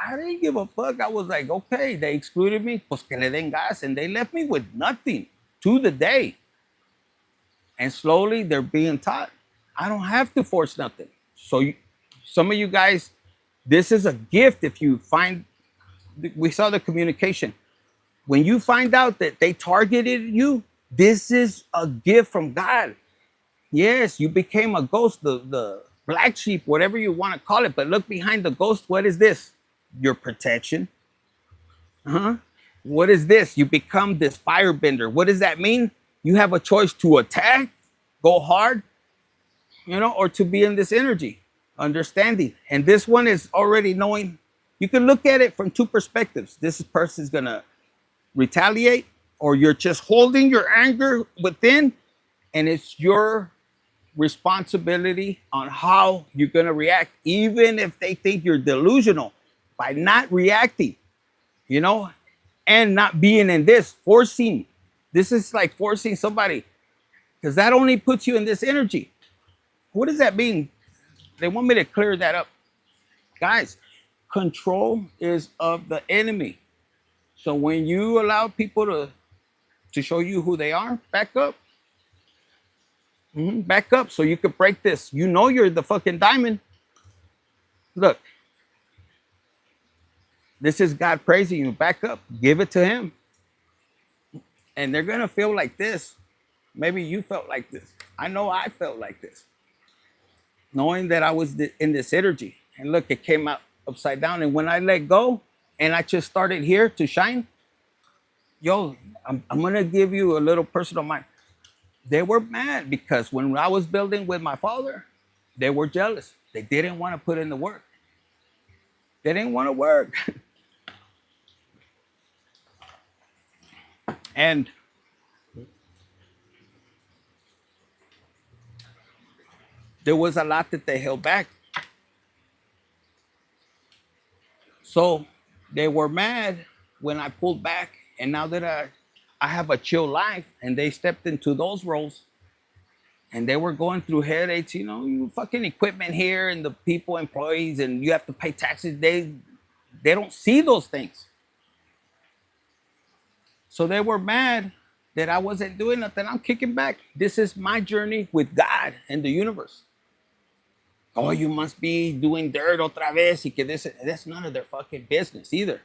I didn't give a fuck. I was like, okay, they excluded me, pues que le den gas, and they left me with nothing to the day. And slowly they're being taught, I don't have to force nothing. So some of you guys, this is a gift. If you find, we saw the communication. When you find out that they targeted you, this is a gift from God. Yes, you became a ghost, the black sheep, whatever you want to call it. But look behind the ghost. What is this? Your protection. What is this? You become this firebender. What does that mean? You have a choice to attack, go hard, or to be in this energy, understanding. And this one is already knowing. You can look at it from two perspectives. This person's going to retaliate, or you're just holding your anger within, and it's your responsibility on how you're going to react, even if they think you're delusional, by not reacting, and not being in this, forcing. This is like forcing somebody, because that only puts you in this energy. What does that mean? They want me to clear that up. Guys, control is of the enemy. So when you allow people to show you who they are, back up. Back up so you could break this. You're the fucking diamond. Look. This is God praising you. Back up. Give it to him. And they're going to feel like this. Maybe you felt like this. I know I felt like this. Knowing that I was in this energy. And look, it came out upside down. And when I let go and I just started here to shine, yo, I'm going to give you a little personal mind. They were mad because when I was building with my father, they were jealous. They didn't want to put in the work. They didn't want to work. And there was a lot that they held back. So they were mad when I pulled back. And now that I have a chill life, and they stepped into those roles, and they were going through headaches, you fucking equipment here and the people, employees, and you have to pay taxes. They don't see those things. So they were mad that I wasn't doing nothing. I'm kicking back. This is my journey with God and the universe. Oh, you must be doing dirt otra vez. Y que this, that's none of their fucking business either.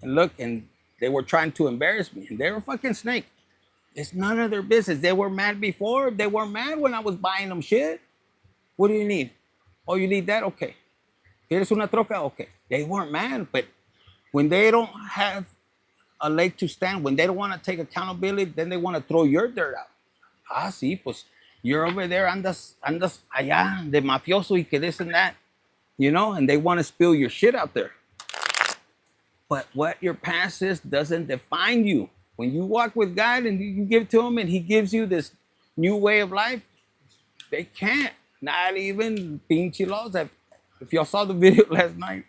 And look, and they were trying to embarrass me. And they were fucking snake. It's none of their business. They were mad before. They were mad when I was buying them shit. What do you need? Oh, you need that? Okay. ¿Quieres una troca? Okay. They weren't mad, but when they don't have a leg to stand, when they don't want to take accountability, then they want to throw your dirt out. Ah, sí, pues you're over there, andas allá de mafioso y que this and that, you know, and they want to spill your shit out there. But what your past is doesn't define you. When you walk with God and you give to him and he gives you this new way of life, they can't. Not even pinche laws. If y'all saw the video last night,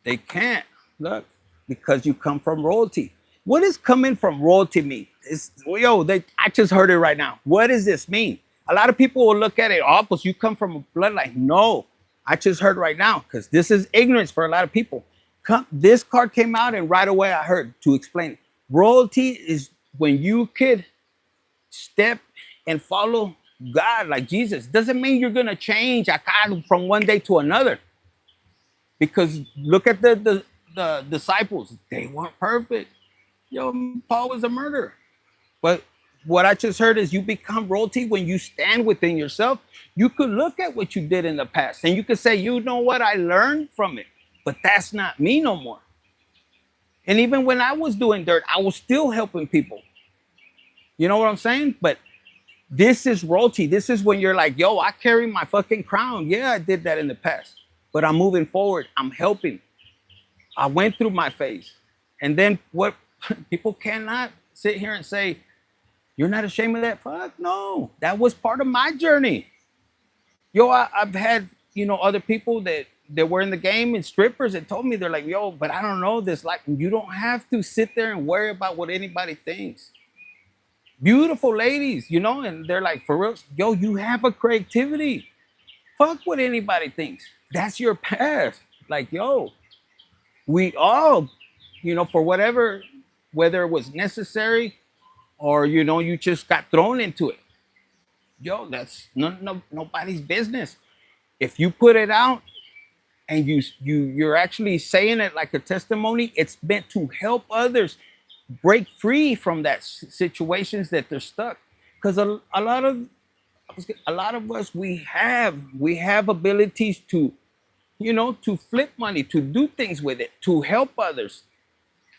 they can't. Look, because you come from royalty. What does coming from royalty mean? I just heard it right now. What does this mean? A lot of people will look at it, oh, but you come from a bloodline. No, I just heard right now, because this is ignorance for a lot of people. This card came out, and right away I heard to explain it. Royalty is when you could step and follow God like Jesus. Doesn't mean you're going to change from one day to another. Because look at the disciples. They weren't perfect. Paul was a murderer. But what I just heard is you become royalty when you stand within yourself. You could look at what you did in the past and you could say, you know what, I learned from it. But that's not me no more. And even when I was doing dirt, I was still helping people. You know what I'm saying? But this is royalty. This is when you're like, yo, I carry my fucking crown. Yeah, I did that in the past. But I'm moving forward. I'm helping. I went through my phase. And then what people cannot sit here and say, you're not ashamed of that? Fuck no. That was part of my journey. I've had, other people that were in the game and strippers that told me, they're like, yo, but I don't know this. Like, you don't have to sit there and worry about what anybody thinks. Beautiful ladies, and they're like, for real, yo, you have a creativity. Fuck what anybody thinks. That's your past. Like, yo, we all, for whatever, whether it was necessary or, you just got thrown into it. Yo, that's nobody's business. If you put it out and you're actually saying it like a testimony, it's meant to help others break free from that situations that they're stuck. Because a lot of us, we have abilities to, to flip money, to do things with it, to help others.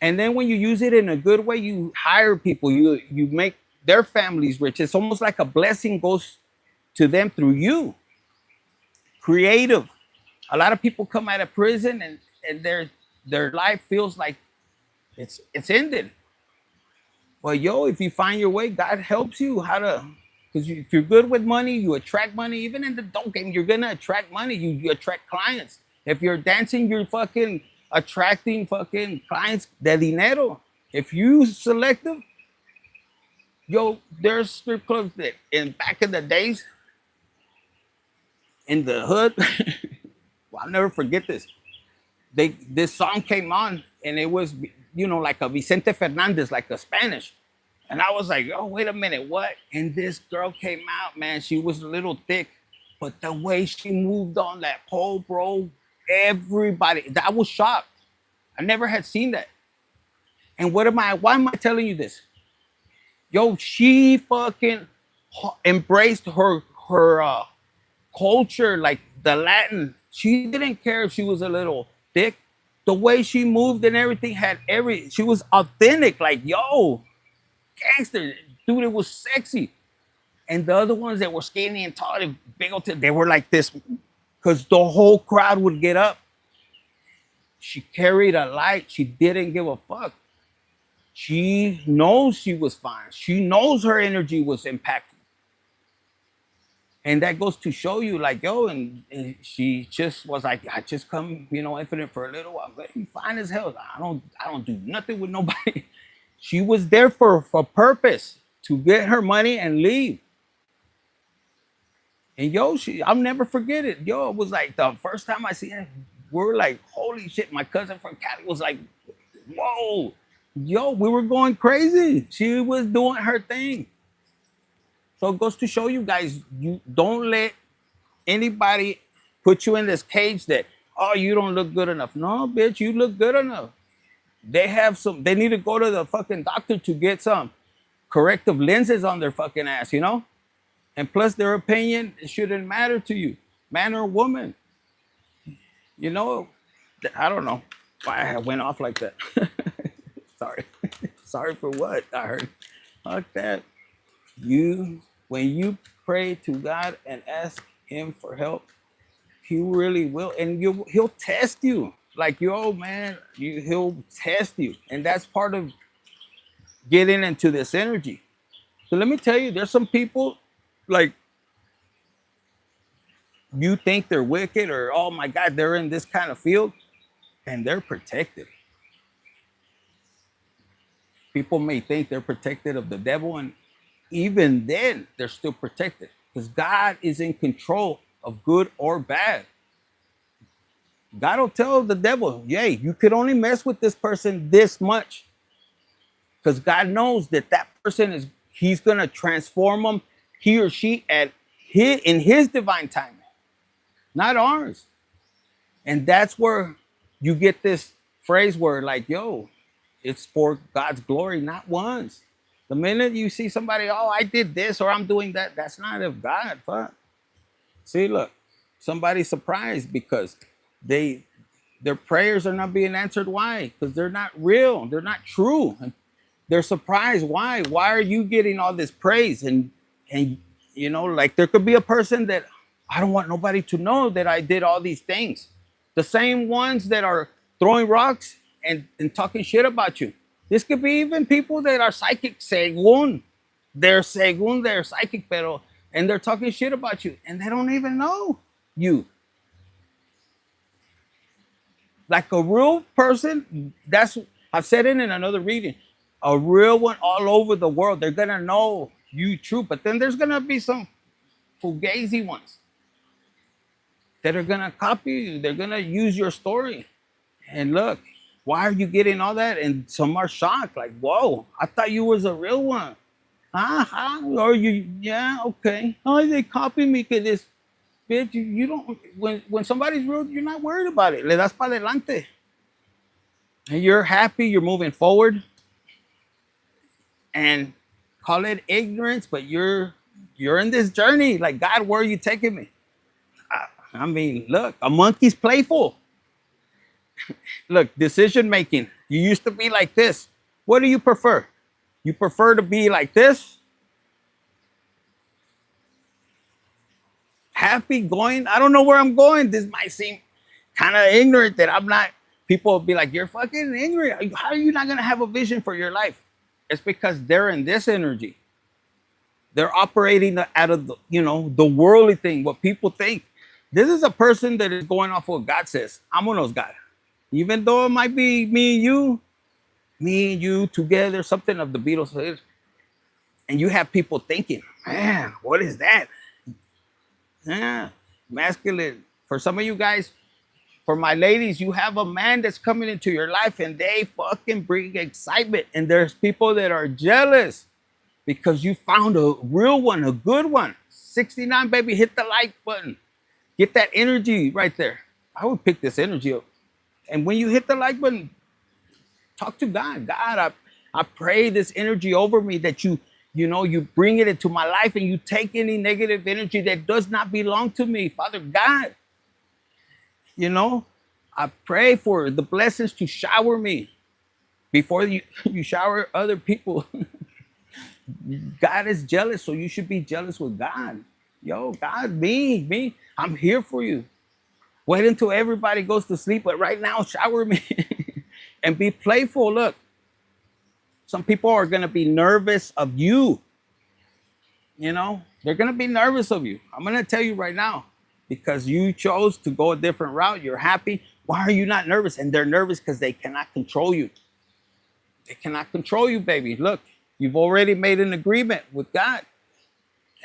And then when you use it in a good way, you hire people, you make their families rich. It's almost like a blessing goes to them through you. Creative. A lot of people come out of prison and their life feels like it's ended. Well, if you find your way, God helps you how to, because if you're good with money, you attract money. Even in the dope game, you're gonna attract money. You attract clients. If you're dancing, you're fucking attracting fucking clients de dinero. If you selective, there's strip clubs that back in the days in the hood. Well, I'll never forget this. This song came on and it was, like a Vicente Fernandez, like a Spanish. And I was like, oh, wait a minute, what? And this girl came out, man. She was a little thick, but the way she moved on that pole, bro, everybody, I was shocked. I never had seen that. And why am I telling you this? She fucking embraced her culture, like the Latin. She didn't care if she was a little thick. The way she moved and everything she was authentic, like, gangster. Dude, it was sexy. And the other ones that were skinny and tall and big old, they were like this because the whole crowd would get up. She carried a light. She didn't give a fuck. She knows she was fine. She knows her energy was impactful. And that goes to show you, like, and she just was like, I just come, infinite for a little while. But you fine as hell. I don't do nothing with nobody. She was there for purpose, to get her money and leave. And I'll never forget it. It was like the first time I see her, we're like, holy shit. My cousin from Cali was like, whoa. Yo, we were going crazy. She was doing her thing. So it goes to show you guys, you don't let anybody put you in this cage that, oh, you don't look good enough. No, bitch, you look good enough. They need to go to the fucking doctor to get some corrective lenses on their fucking ass, you know? And plus their opinion shouldn't matter to you, man or woman. You know, I don't know why I went off like that. Sorry. Sorry for what I heard. Fuck that. When you pray to God and ask him for help, he really will. And he'll test you. Like, yo, man, he'll test you. And that's part of getting into this energy. So let me tell you, there's some people, like, you think they're wicked or, oh my God, they're in this kind of field and they're protected. People may think they're protected of the devil, and even then, they're still protected because God is in control of good or bad. God will tell the devil, yay, you could only mess with this person this much, because God knows that person he's going to transform them, he or she, in his divine timing, not ours. And that's where you get this phrase where, like, yo, it's for God's glory, not once. The minute you see somebody, oh, I did this or I'm doing that, that's not of God. Fuck. See, look, somebody's surprised because their prayers are not being answered. Why? Because they're not real. They're not true. And they're surprised. Why? Why are you getting all this praise? And you know, like, there could be a person that, I don't want nobody to know that I did all these things. The same ones that are throwing rocks and talking shit about you. This could be even people that are psychic, según. They're psychic, pero, and they're talking shit about you, and they don't even know you. Like a real person, I've said it in another reading, a real one all over the world, they're gonna know you true, but then there's gonna be some fugazi ones that are gonna copy you, they're gonna use your story. And look, why are you getting all that? And some are shocked, like, whoa, I thought you was a real one. Or you, yeah, okay. Oh, they copy me because this, bitch, you don't, when somebody's real, you're not worried about it. Le das para adelante. And you're happy, you're moving forward. And call it ignorance, but you're in this journey. Like, God, where are you taking me? I mean, look, a monkey's playful. Look, decision making. You used to be like this. What do you prefer? You prefer to be like this? Happy going? I don't know where I'm going. This might seem kind of ignorant that I'm not. People will be like, you're fucking ignorant. How are you not going to have a vision for your life? It's because they're in this energy. They're operating out of the, the worldly thing, what people think. This is a person that is going off what God says. Vámonos, God. Even though it might be me and you together, something of the Beatles. And you have people thinking, man, what is that? Yeah, masculine. For some of you guys, for my ladies, you have a man that's coming into your life and they fucking bring excitement. And there's people that are jealous because you found a real one, a good one. 69, baby, hit the like button. Get that energy right there. I would pick this energy up. And when you hit the like button, talk to God. God, I pray this energy over me that you bring it into my life and you take any negative energy that does not belong to me. Father God, I pray for the blessings to shower me before you shower other people. God is jealous, so you should be jealous with God. Yo, God, me, I'm here for you. Wait until everybody goes to sleep, but right now, shower me and be playful. Look, some people are going to be nervous of you. They're going to be nervous of you. I'm going to tell you right now, because you chose to go a different route. You're happy. Why are you not nervous? And they're nervous because they cannot control you. They cannot control you, baby. Look, you've already made an agreement with God.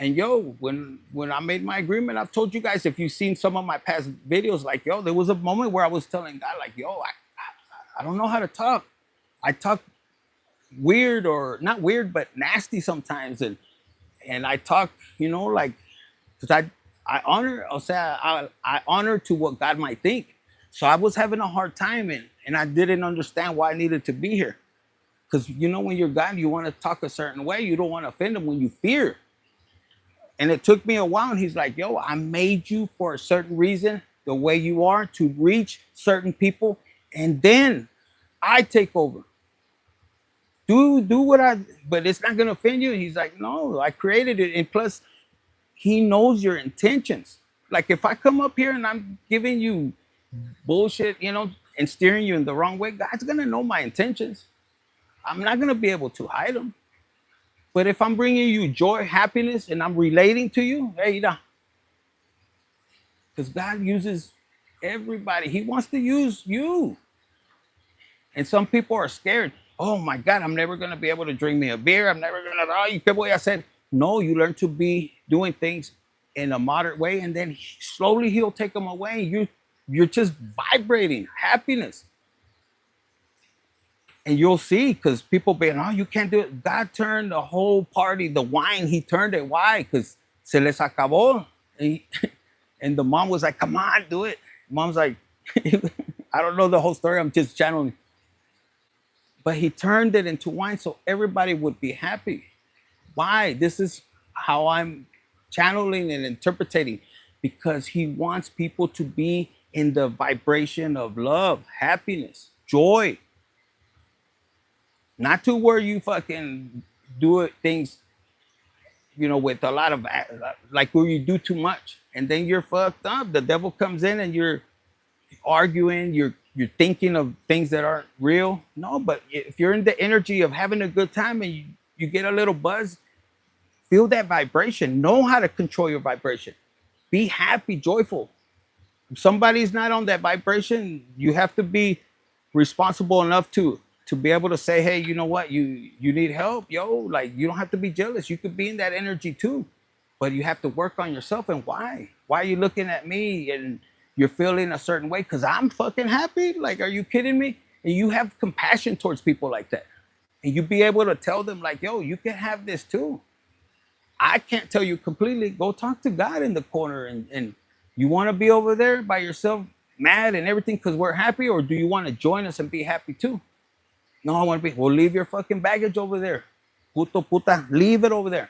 And yo, when I made my agreement, I've told you guys, if you've seen some of my past videos, like, yo, there was a moment where I was telling God, like, yo, I don't know how to talk. I talk weird, or not weird, but nasty sometimes. And I talk, like, because I honor, I'll say I honor to what God might think. So I was having a hard time, and I didn't understand why I needed to be here. Because when you're God, you want to talk a certain way. You don't want to offend them when you fear. And it took me a while. And he's like, yo, I made you for a certain reason, the way you are, to reach certain people. And then I take over. Do what but it's not going to offend you. He's like, no, I created it. And plus, he knows your intentions. Like if I come up here and I'm giving you bullshit, and steering you in the wrong way, God's going to know my intentions. I'm not going to be able to hide them. But if I'm bringing you joy, happiness, and I'm relating to you, hey, because God uses everybody. He wants to use you. And some people are scared. Oh my God, I'm never going to be able to drink me a beer. I'm never going to, I said, no, you learn to be doing things in a moderate way. And then slowly he'll take them away. You're just vibrating happiness. And you'll see, because people being, oh, you can't do it. God turned the whole party, the wine, he turned it. Why? Because se les acabó. And the mom was like, come on, do it. Mom's like, I don't know the whole story. I'm just channeling. But he turned it into wine so everybody would be happy. Why? This is how I'm channeling and interpreting, because he wants people to be in the vibration of love, happiness, joy. Not to where you fucking do it things, with a lot of, like where you do too much and then you're fucked up. The devil comes in and you're arguing, you're thinking of things that aren't real. No, but if you're in the energy of having a good time and you get a little buzz, feel that vibration. Know how to control your vibration. Be happy, joyful. If somebody's not on that vibration, you have to be responsible enough to be able to say, hey, you know what, you need help, yo. Like, you don't have to be jealous. You could be in that energy too, but you have to work on yourself. And why are you looking at me and you're feeling a certain way? Because I'm fucking happy. Like, are you kidding me? And you have compassion towards people like that, and you be able to tell them like, yo, you can have this too. I can't tell you completely. Go talk to God in the corner. And you want to be over there by yourself, mad and everything because we're happy? Or do you want to join us and be happy too? No, I want to be. Well, leave your fucking baggage over there. Puto, puta, leave it over there.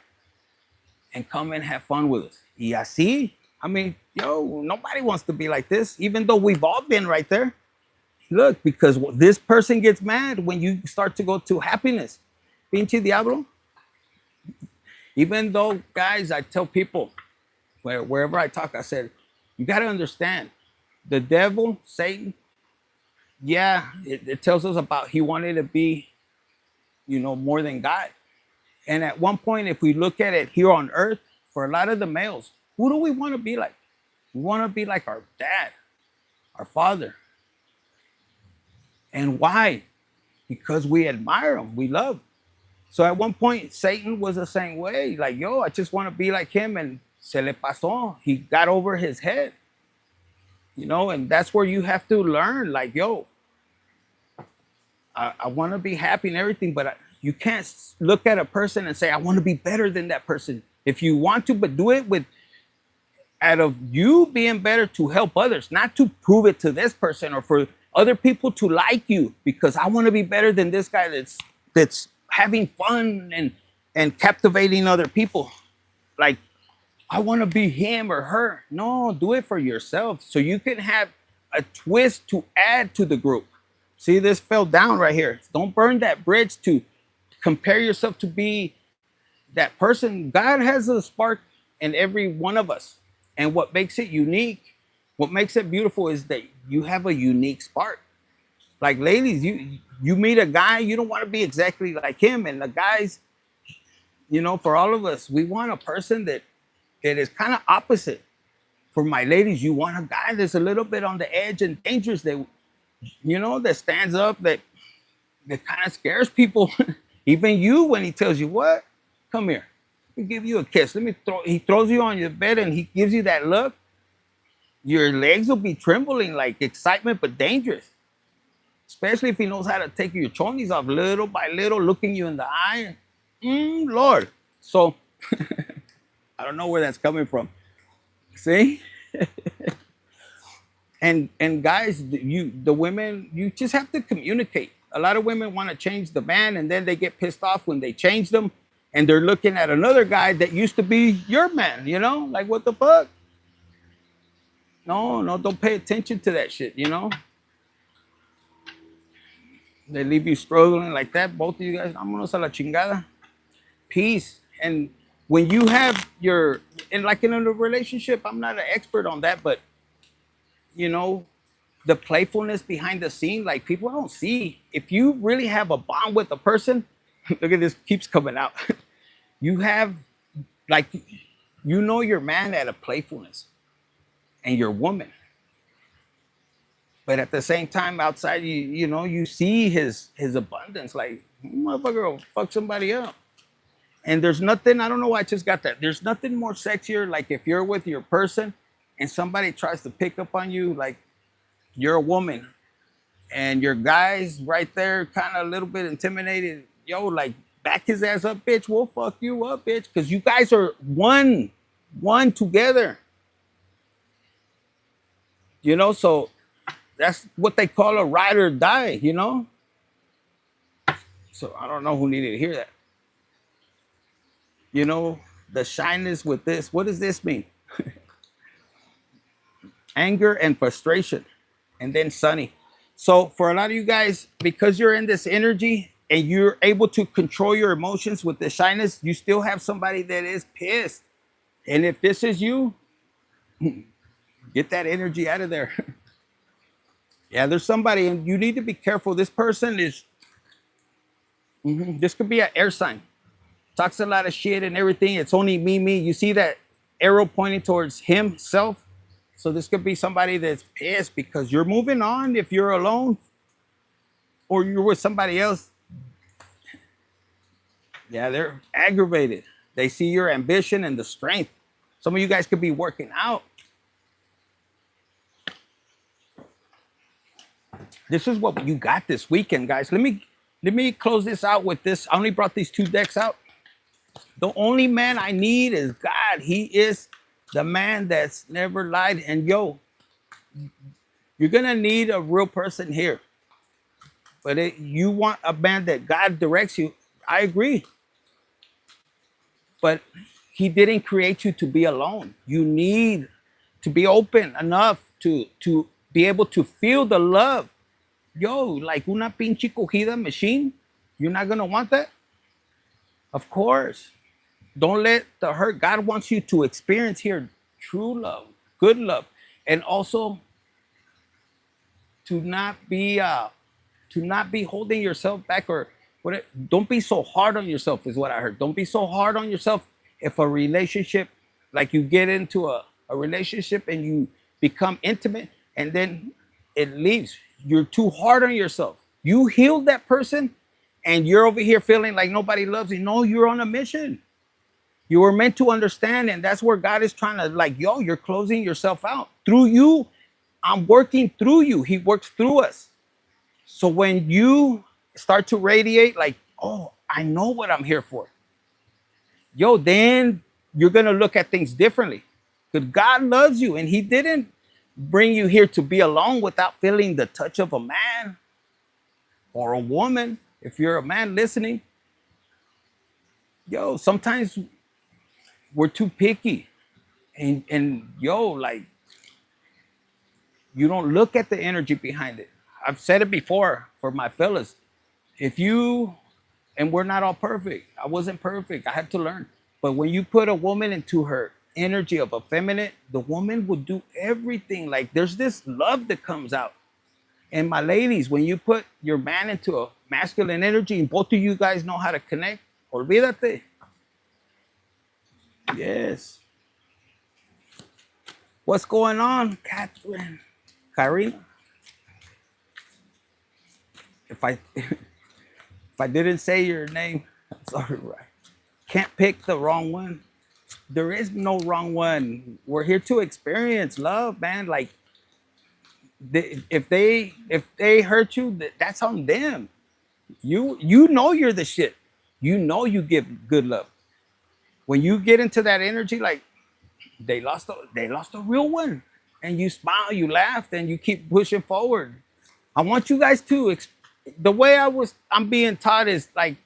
And come and have fun with us. Y así, I mean, yo, nobody wants to be like this, even though we've all been right there. Look, because this person gets mad when you start to go to happiness. Pinche diablo. Even though, guys, I tell people, wherever I talk, I said, you got to understand, the devil, Satan, yeah, it tells us about he wanted to be, more than God. And at one point, if we look at it here on earth, for a lot of the males, who do we want to be like? We want to be like our dad, our father. And why? Because we admire him, we love him. So at one point, Satan was the same way. Like, yo, I just want to be like him. And se le pasó. He got over his head. And that's where you have to learn. Like, yo, I want to be happy and everything. But you can't look at a person and say, I want to be better than that person. If you want to, but do it out of you being better to help others, not to prove it to this person or for other people to like you, because I want to be better than this guy that's having fun and captivating other people. Like, I want to be him or her. No, do it for yourself so you can have a twist to add to the group. See, this fell down right here. Don't burn that bridge to compare yourself to be that person. God has a spark in every one of us. And what makes it unique, what makes it beautiful is that you have a unique spark. Like, ladies, you meet a guy, you don't want to be exactly like him. And the guys, for all of us, we want a person that is kind of opposite. For my ladies, you want a guy that's a little bit on the edge and dangerous, that, that stands up, that kind of scares people. Even you, when he tells you, what? Come here. Let me give you a kiss. He throws you on your bed and he gives you that look. Your legs will be trembling, like excitement, but dangerous. Especially if he knows how to take your chonies off little by little, looking you in the eye. Lord. So I don't know where that's coming from. See? And guys, the women, you just have to communicate. A lot of women want to change the man, and then they get pissed off when they change them, and they're looking at another guy that used to be your man, you know? Like, what the fuck? No, don't pay attention to that shit, you know? They leave you struggling like that, both of you guys. Vámonos a la chingada. Peace. And when you have your, and like in a relationship, I'm not an expert on that, but you know, the playfulness behind the scene, like people don't see. If you really have a bond with a person, look at this, keeps coming out. You have, like, you know your man at a playfulness and your woman. But at the same time, outside, you know, you see his abundance. Like, motherfucker will fuck somebody up. And there's nothing, I don't know why I just got that. There's nothing more sexier, like if you're with your person and somebody tries to pick up on you, like you're a woman and your guy's right there, kind of a little bit intimidated. Yo, like, back his ass up, bitch. We'll fuck you up, bitch. Because you guys are one together. You know, so that's what they call a ride or die, you know? So I don't know who needed to hear that. You know, the shyness with this. What does this mean? Anger and frustration. And then sunny. So for a lot of you guys, because you're in this energy and you're able to control your emotions with the shyness, you still have somebody that is pissed. And if this is you, get that energy out of there. Yeah, there's somebody, and you need to be careful. This person is, this could be an air sign. Talks a lot of shit and everything. It's only me. You see that arrow pointing towards himself? So this could be somebody that's pissed because you're moving on if you're alone or you're with somebody else. Yeah, they're aggravated. They see your ambition and the strength. Some of you guys could be working out. This is what you got this weekend, guys. Let me close this out with this. I only brought these 2 decks out. The only man I need is God. He is the man that's never lied. And yo, you're gonna need a real person here. But you want a man that God directs you. I agree. But he didn't create you to be alone. You need to be open enough to be able to feel the love. Yo, like una pinche cogida machine, you're not gonna want that? Of course. Don't let the hurt. God wants you to experience here true love, good love, and also to not be holding yourself back or whatever. Don't be so hard on yourself is what I heard. Don't be so hard on yourself. If a relationship, like you get into a relationship and you become intimate and then it leaves, you're too hard on yourself. You healed that person and you're over here feeling like nobody loves you. No, you're on a mission. You were meant to understand, and that's where God is trying to, like, yo, you're closing yourself out. Through you, I'm working through you. He works through us. So when you start to radiate, like, oh, I know what I'm here for. Yo, then you're going to look at things differently. Because God loves you, and he didn't bring you here to be alone without feeling the touch of a man or a woman. If you're a man listening, yo, sometimes we're too picky. And yo, like, you don't look at the energy behind it. I've said it before for my fellas. And we're not all perfect. I wasn't perfect. I had to learn. But when you put a woman into her energy of a feminine, the woman will do everything. Like, there's this love that comes out. And my ladies, when you put your man into a masculine energy and both of you guys know how to connect, olvídate. Yes. What's going on, Catherine? Karina? If I didn't say your name, I'm sorry, right? Can't pick the wrong one. There is no wrong one. We're here to experience love, man. Like, If they hurt you, that's on them. You know you're the shit. You know you give good love. When you get into that energy, like they lost a real one, and you smile, you laugh, and you keep pushing forward. I want you guys to the way I'm being taught is like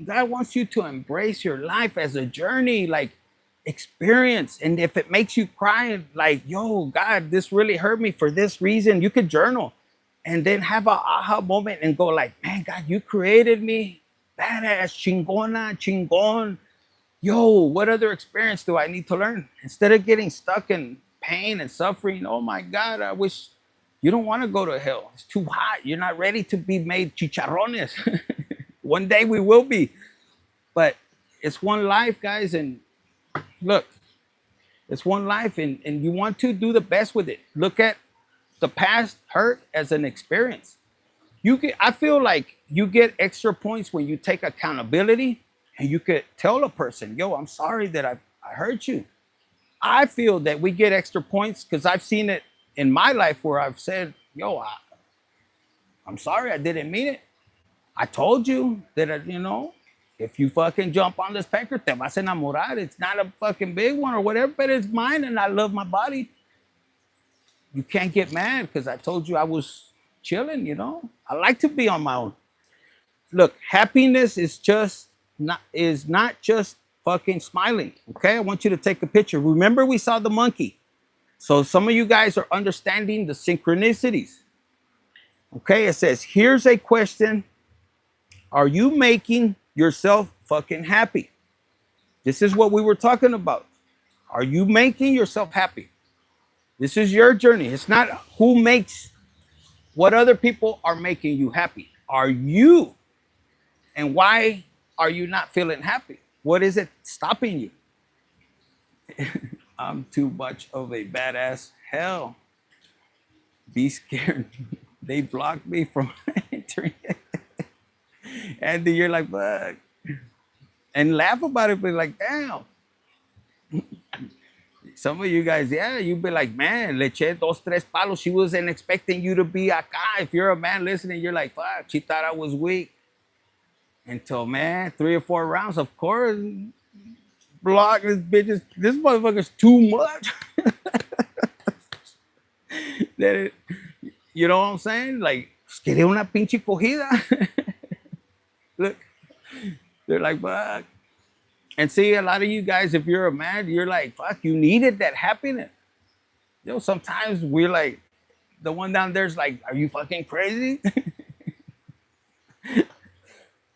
God wants you to embrace your life as a journey, like experience. And if it makes you cry, like, yo, God, this really hurt me for this reason, you could journal and then have a aha moment and go like, man, God, you created me. Badass, chingona, chingon. Yo, what other experience do I need to learn? Instead of getting stuck in pain and suffering, oh my God, I wish you don't want to go to hell. It's too hot. You're not ready to be made chicharrones. One day we will be, but it's one life, guys. And look, it's one life, and you want to do the best with it. Look at the past hurt as an experience. I feel like you get extra points when you take accountability and you could tell a person, yo, I'm sorry that I hurt you. I feel that we get extra points because I've seen it in my life where I've said, yo, I'm sorry, I didn't mean it. I told you that, if you fucking jump on this pecker, te vas a enamorar. It's not a fucking big one or whatever, but it's mine and I love my body. You can't get mad because I told you I was chilling. I like to be on my own. Look, happiness is not just fucking smiling. Okay, I want you to take a picture. Remember, we saw the monkey. So some of you guys are understanding the synchronicities. Okay, it says, here's a question. Are you making yourself fucking happy? This is what we were talking about. Are you making yourself happy? This is your journey. It's not what other people are making you happy. Are you? And why are you not feeling happy? What is it stopping you? I'm too much of a badass. Hell, be scared. They blocked me from entering. And you're like, fuck. And laugh about it, but like, damn. Some of you guys, yeah, you'd be like, man, le eché dos, tres palos. She wasn't expecting you to be acá. If you're a man listening, you're like, fuck, she thought I was weak. Until, man, 3 or 4 rounds, of course, block this bitch. This motherfucker's too much. You know what I'm saying? Like, quería una pinche cogida. Look, they're like, fuck. And see, a lot of you guys, if you're a man, you're like, fuck, you needed that happiness. Sometimes we're like, the one down there's like, are you fucking crazy?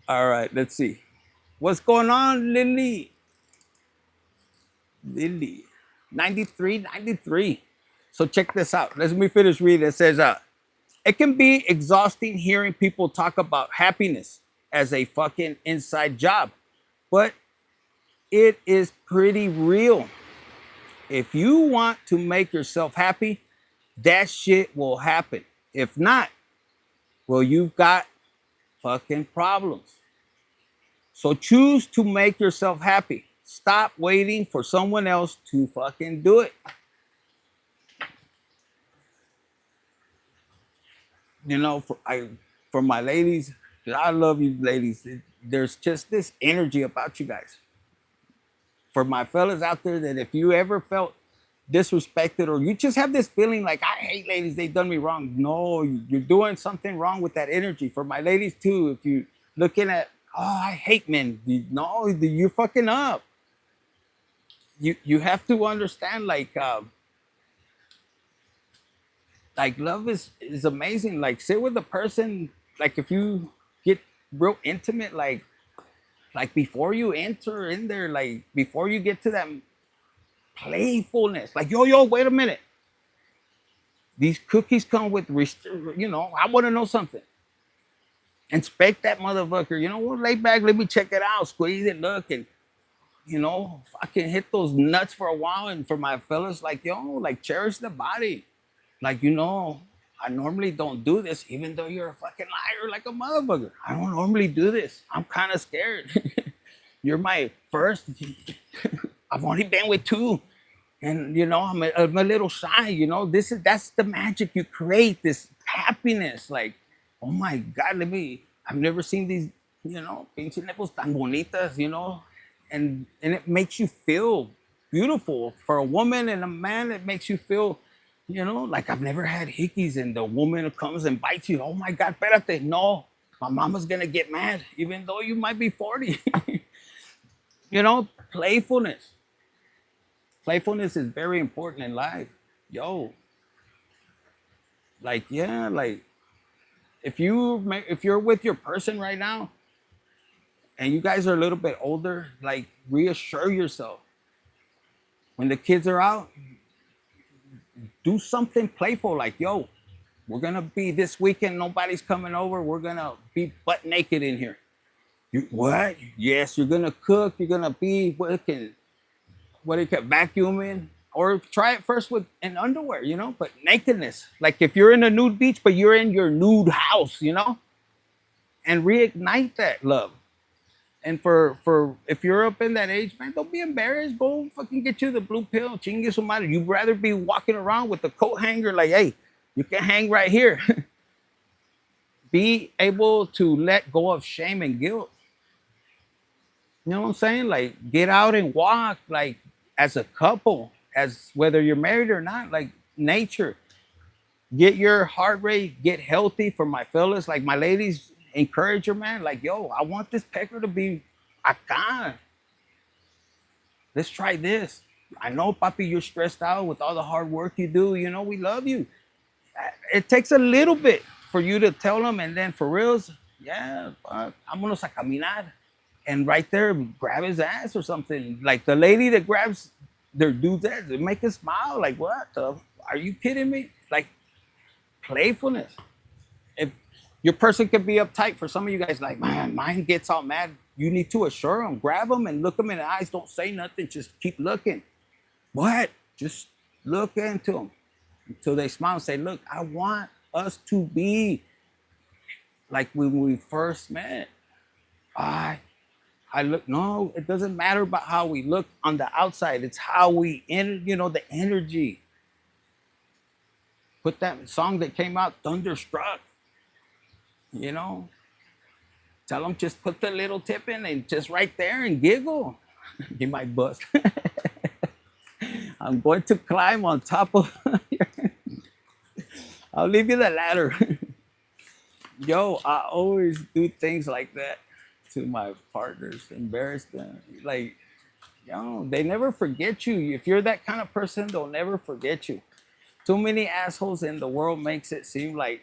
All right, let's see. What's going on, Lily? 93. So check this out. Let me finish reading. It says, it can be exhausting hearing people talk about happiness as a fucking inside job, but it is pretty real. If you want to make yourself happy, that shit will happen. If not, well, you've got fucking problems. So choose to make yourself happy. Stop waiting for someone else to fucking do it. For my ladies, I love you ladies. There's just this energy about you guys. For my fellas out there, that if you ever felt disrespected or you just have this feeling like, I hate ladies, they've done me wrong. No, you're doing something wrong with that energy. For my ladies too, if you looking at, oh, I hate men. No, you're fucking up. You have to understand, like love is amazing. Like, sit with a person, like if you get real intimate, like before you enter in there, like before you get to that playfulness, like, yo, wait a minute. These cookies come with, I want to know something. Inspect that motherfucker. We'll lay back, let me check it out, squeeze it, look, and I can hit those nuts for a while. And for my fellas, like, like, cherish the body. Like, I normally don't do this, even though you're a fucking liar like a motherfucker. I don't normally do this. I'm kind of scared. You're my first. I've only been with 2. And I'm a little shy. That's the magic you create. This happiness, like, oh my God, I've never seen these, pinche nipples tan bonitas, and it makes you feel beautiful for a woman and a man. It makes you feel, like I've never had hickeys, and the woman comes and bites you. Oh my God, espérate, no, my mama's gonna get mad, even though you might be 40. Playfulness. Playfulness is very important in life. Yo, like, yeah, like if you're with your person right now and you guys are a little bit older, like, reassure yourself. When the kids are out, do something playful, like, yo, we're gonna be this weekend, nobody's coming over, we're gonna be butt naked in here. You what? Yes, you're gonna cook, you're gonna be working, what it can vacuuming, or try it first with an underwear, but nakedness. Like if you're in a nude beach, but you're in your nude house, and reignite that love. And for if you're up in that age, man, don't be embarrassed. Go fucking get you the blue pill. Chingue su madre. You'd rather be walking around with a coat hanger, like, hey, you can hang right here. Be able to let go of shame and guilt. You know what I'm saying? Like, get out and walk, like, as a couple, as whether you're married or not, like, nature. Get your heart rate, get healthy. For my fellas, like my ladies, encourage your man, like, yo, I want this pecker to be acá. Let's try this. I know, papi, you're stressed out with all the hard work you do. We love you. It takes a little bit for you to tell them, and then for reals, yeah, vámonos a caminar. And right there, grab his ass or something. Like the lady that grabs their dude's ass, they make it smile. Like, what? Are you kidding me? Like, playfulness. If your person could be uptight, for some of you guys, like, man, mine gets all mad. You need to assure them, grab them and look them in the eyes. Don't say nothing. Just keep looking. What? Just look into them until they smile and say, look, I want us to be like when we first met. I look, no, it doesn't matter about how we look on the outside. It's how we the energy. Put that song that came out, Thunderstruck. Tell them, just put the little tip in and just right there and giggle. You might bust. I'm going to climb on top of I'll leave you the ladder. Yo, I always do things like that to my partners, embarrass them. Like, they never forget you. If you're that kind of person, they'll never forget you. Too many assholes in the world makes it seem like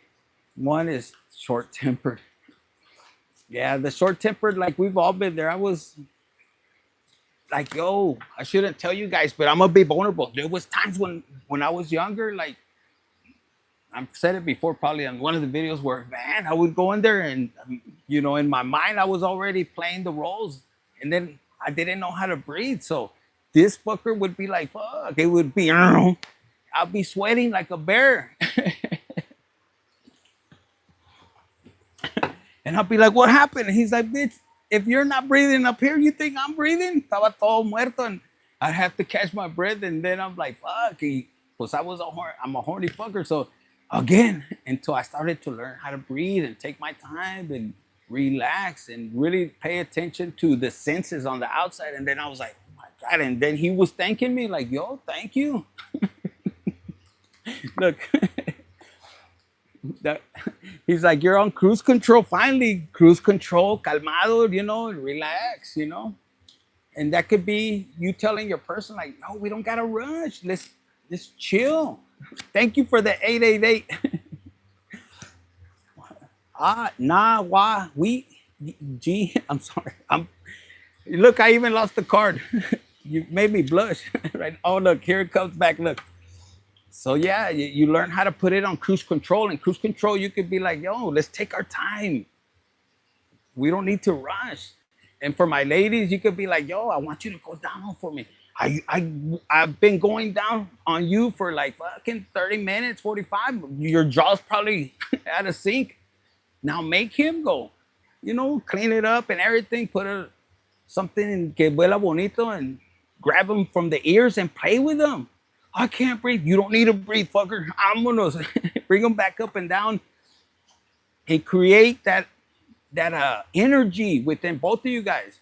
one is short-tempered. Yeah, the short-tempered, like, we've all been there. I was like, yo, I shouldn't tell you guys, but I'm gonna be vulnerable. There was times when I was younger, like, I've said it before, probably on one of the videos, where, man, I would go in there and, in my mind, I was already playing the roles, and then I didn't know how to breathe. So this fucker would be like, fuck, it would be, I'll be sweating like a bear. And I'll be like, what happened? And he's like, bitch, if you're not breathing up here, you think I'm breathing? Estaba todo muerto, and I have to catch my breath. And then I'm like, fuck. Pues I'm a horny fucker. So again, until I started to learn how to breathe and take my time and relax and really pay attention to the senses on the outside. And then I was like, oh my God. And then he was thanking me like, yo, thank you. Look, he's like, you're on cruise control. Finally, cruise control, calmado, relax, And that could be you telling your person, like, no, we don't got to rush. Let's chill. Thank you for the 888. I'm sorry. Look, I even lost the card. You made me blush. Right? Oh, look, here it comes back. Look. So yeah, you learn how to put it on cruise control. And cruise control, you could be like, yo, let's take our time. We don't need to rush. And for my ladies, you could be like, yo, I want you to go down for me. I've been going down on you for like fucking 30 minutes, 45. Your jaw's probably out of sync. Now make him go. Clean it up and everything. Put something que vuela bonito, and grab them from the ears and play with them. I can't breathe. You don't need to breathe, fucker. I'm gonna bring them back up and down and create that energy within both of you guys.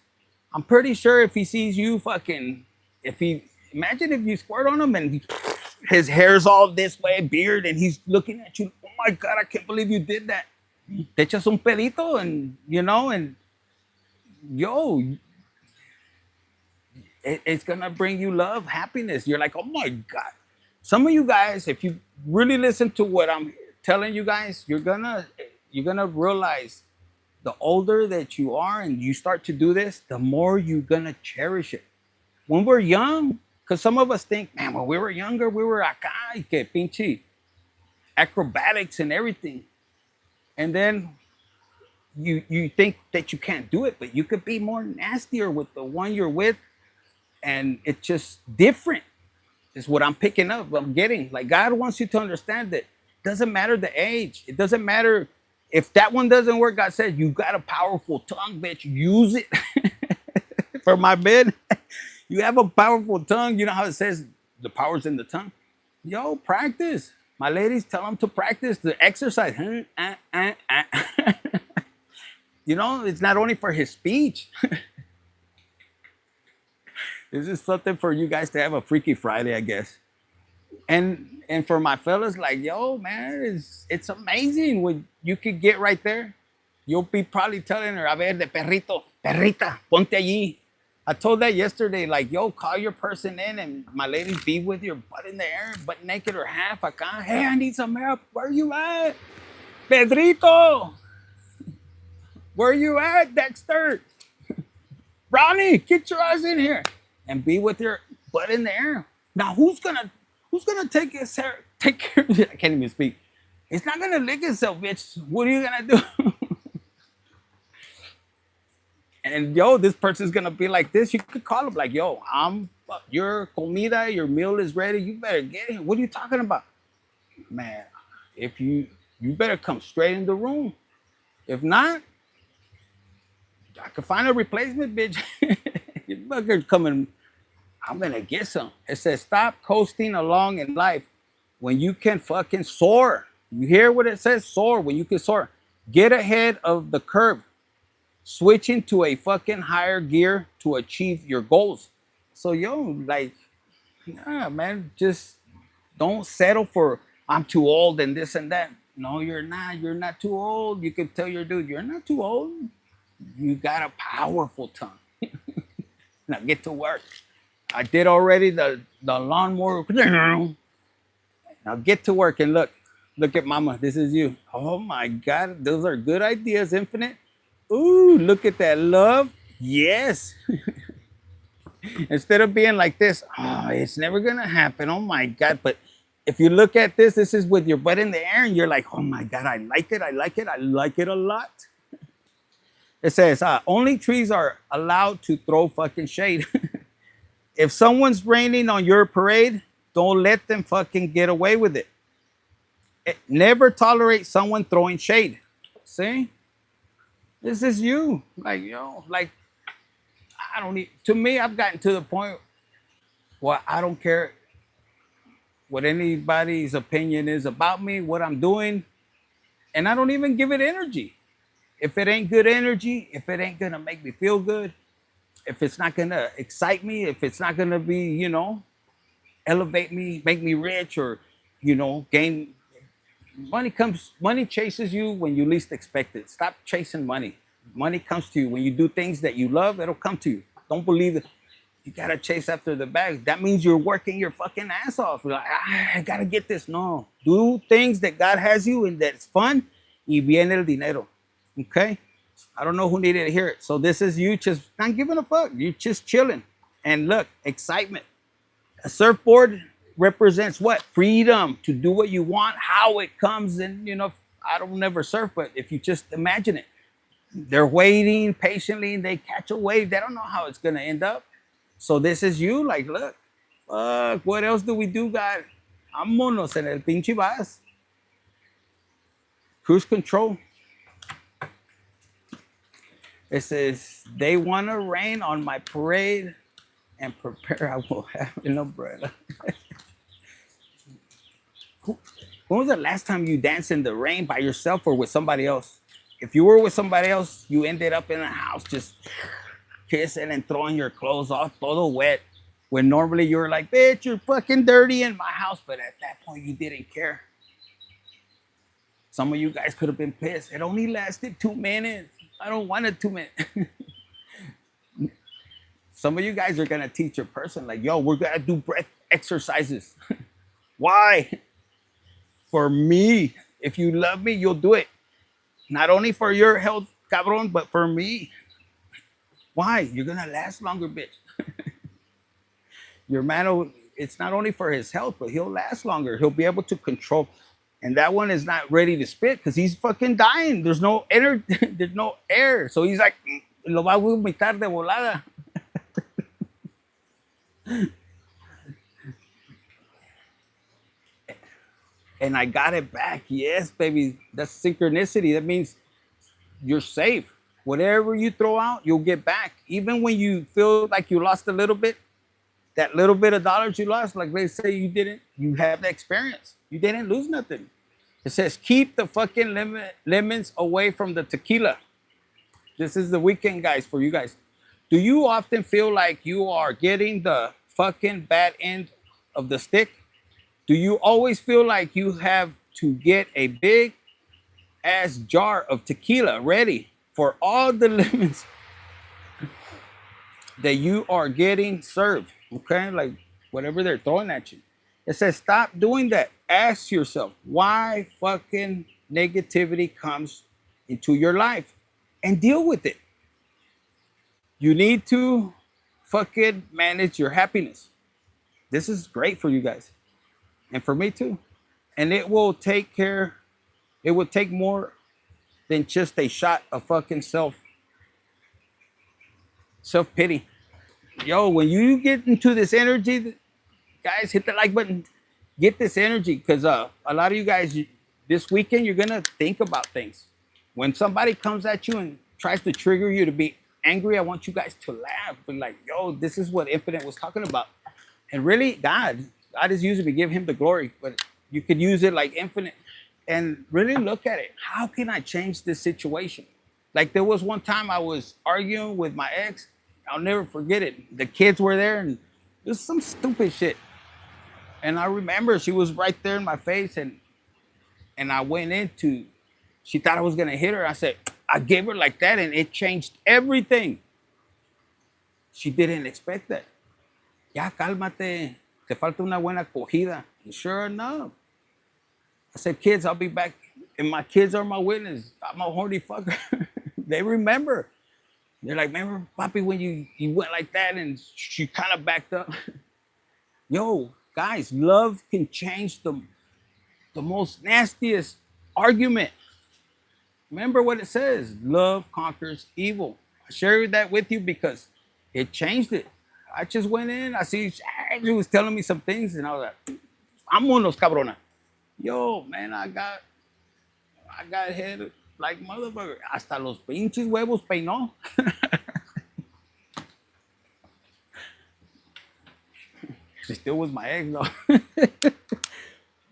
I'm pretty sure if he sees you fucking, if he imagine if you squirt on him and his hair's all this way, beard, and he's looking at you. Oh my god, I can't believe you did that. Te echas un pedito, and you know, and yo, it's gonna bring you love, happiness. You're like, oh my god. Some of you guys, if you really listen to what I'm telling you guys, you're gonna realize the older that you are and you start to do this, the more you're gonna cherish it. When we're young, because some of us think, man, when we were younger, we were acá y que pinche acrobatics and everything. And then you think that you can't do it, but you could be more nastier with the one you're with, and it's just different. Is what I'm picking up. I'm getting like God wants you to understand that it doesn't matter the age. It doesn't matter if that one doesn't work. God said you got a powerful tongue, bitch. Use it. For my bed, you have a powerful tongue. You know how it says the power's in the tongue. Yo, practice. My ladies, tell them to practice the exercise. You know, it's not only for his speech. This is something for you guys to have a Freaky Friday, I guess. And for my fellas, like, yo, man, it's amazing what you could get right there. You'll be probably telling her, a ver, de perrito, perrita, ponte allí. I told that yesterday, like, yo, call your person in and my ladies be with your butt in the air, butt naked or half acá. Hey, I need some help. Where you at? Pedrito. Where you at, Dexter? Ronnie, get your ass in here. And be with your butt in the air. Now, who's gonna take care of it? I can't even speak. It's not gonna lick itself, bitch. What are you gonna do? And yo, this person's gonna be like this. You could call him like, yo, your comida, your meal is ready. You better get it. What are you talking about? Man, if you better come straight in the room. If not, I could find a replacement, bitch. You better come in. I'm gonna get some. It says stop coasting along in life when you can fucking soar. You hear what it says? Soar when you can soar. Get ahead of the curve. Switching to a fucking higher gear to achieve your goals. So yo, like, nah, man, just don't settle for I'm too old and this and that. No, you're not. You're not too old. You can tell your dude, you're not too old. You got a powerful tongue. Now get to work. I did already the lawnmower. Now get to work and look at mama. This is you. Oh my God, those are good ideas, Infinite. Ooh, look at that love. Yes. Instead of being like this, oh, it's never gonna happen. Oh my God. But if you look at this, this is with your butt in the air and you're like, oh my God, I like it. I like it. I like it a lot. It says, only trees are allowed to throw fucking shade. If someone's raining on your parade, don't let them fucking get away with it. Never tolerate someone throwing shade. See? This is you. Like, yo, like, I don't need, to me, I've gotten to the point where I don't care what anybody's opinion is about me, what I'm doing, and I don't even give it energy. If it ain't good energy, if it ain't gonna make me feel good, if it's not gonna excite me, if it's not gonna be, you know, elevate me, make me rich, or, you know, gain money chases you when you least expect it. Stop chasing money. Money comes to you when you do things that you love. It'll come to you. Don't believe it. You gotta chase after the bag. That means you're working your fucking ass off. You're like, I gotta get this. No, do things that God has you and that's fun. Y viene el dinero. Okay. I don't know who needed to hear it. So this is you just not giving a fuck. You're just chilling. And look, excitement. A surfboard represents what? Freedom to do what you want, how it comes. And, you know, I don't never surf, but if you just imagine it, they're waiting patiently and they catch a wave. They don't know how it's going to end up. So this is you. Like, look, what else do we do, God? Vámonos en el pinche vas. Cruise control. It says, they want to rain on my parade and prepare, I will have an umbrella. When was the last time you danced in the rain by yourself or with somebody else? If you were with somebody else, you ended up in a house just kissing and throwing your clothes off, todo wet. When normally you were like, bitch, you're fucking dirty in my house. But at that point, you didn't care. Some of you guys could have been pissed. It only lasted 2 minutes. I don't want it 2 minutes. Some of you guys are going to teach your person, like, yo, we're going to do breath exercises. Why? For me. If you love me, you'll do it. Not only for your health, cabron, but for me. Why? You're going to last longer, bitch. Your man, it's not only for his health, but he'll last longer. He'll be able to control. And that one is not ready to spit because he's fucking dying. There's no energy, there's no air. So he's like, lo va a vomitar de volada. And I got it back. Yes, baby. That's synchronicity. That means you're safe. Whatever you throw out, you'll get back. Even when you feel like you lost a little bit, that little bit of dollars you lost, like they say you didn't, you have the experience. You didn't lose nothing. It says, keep the fucking lemons away from the tequila. This is the weekend, guys, for you guys. Do you often feel like you are getting the fucking bad end of the stick? Do you always feel like you have to get a big ass jar of tequila ready for all the lemons that you are getting served? Okay, like whatever they're throwing at you. It says, stop doing that. Ask yourself why fucking negativity comes into your life and deal with it. You need to fucking manage your happiness. This is great for you guys. And for me too. And it will take more than just a shot of fucking self-pity. Yo, when you get into this energy, guys, hit the like button. Get this energy because a lot of you guys, this weekend, you're going to think about things. When somebody comes at you and tries to trigger you to be angry, I want you guys to laugh. But like, yo, this is what Infinite was talking about. And really, God is using me. Give him the glory. But you could use it like Infinite and really look at it. How can I change this situation? Like there was one time I was arguing with my ex. I'll never forget it. The kids were there and it was some stupid shit. And I remember she was right there in my face and I went into, she thought I was gonna hit her. I said, I gave her like that and it changed everything. She didn't expect that. Ya, cálmate. Te falta una buena acogida. And sure enough, I said, kids, I'll be back. And my kids are my witness. I'm a horny fucker. They remember. They're like, remember, Papi, when you went like that and she kind of backed up? Yo, guys, love can change the most nastiest argument. Remember what it says, love conquers evil. I share that with you because it changed it. I just went in, I see she was telling me some things and I was like, vámonos, cabrona. Yo, man, I got head like motherfucker. Hasta los pinches huevos peinó. She still was my ex, though.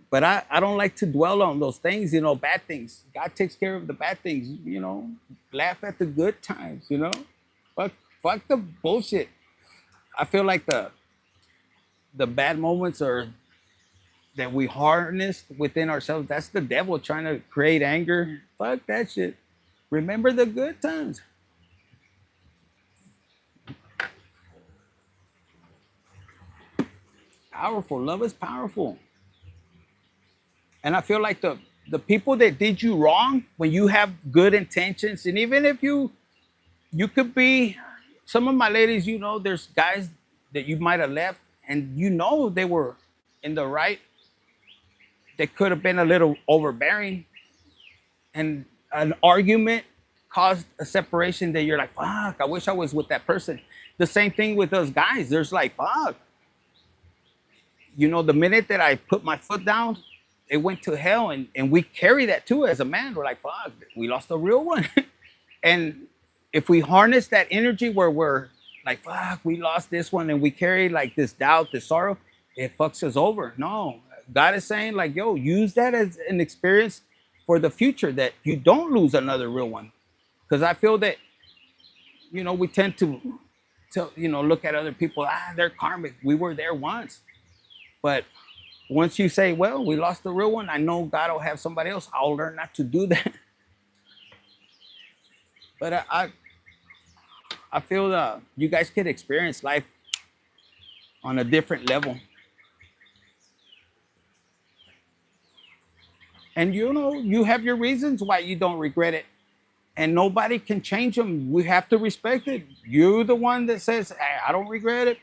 But I don't like to dwell on those things, you know, bad things. God takes care of the bad things, you know. Laugh at the good times, you know. Fuck the bullshit. I feel like the bad moments are that we harnessed within ourselves. That's the devil trying to create anger. Fuck that shit. Remember the good times. Powerful. Love is powerful. And I feel like the people that did you wrong, when you have good intentions, and even if you could be, some of my ladies, you know, there's guys that you might have left and you know they were in the right. They could have been a little overbearing and an argument caused a separation that you're like, fuck, I wish I was with that person. The same thing with those guys. There's like, fuck. You know, the minute that I put my foot down, it went to hell. And we carry that too as a man. We're like, fuck, we lost a real one. And if we harness that energy where we're like, fuck, we lost this one, and we carry like this doubt, this sorrow, it fucks us over. No, God is saying like, yo, use that as an experience for the future, that you don't lose another real one. Because I feel that, we tend to look at other people, they're karmic. We were there once. But once you say, well, we lost the real one, I know God will have somebody else. I'll learn not to do that. But I feel you guys could experience life on a different level. And you have your reasons why you don't regret it. And nobody can change them. We have to respect it. You're the one that says, hey, I don't regret it.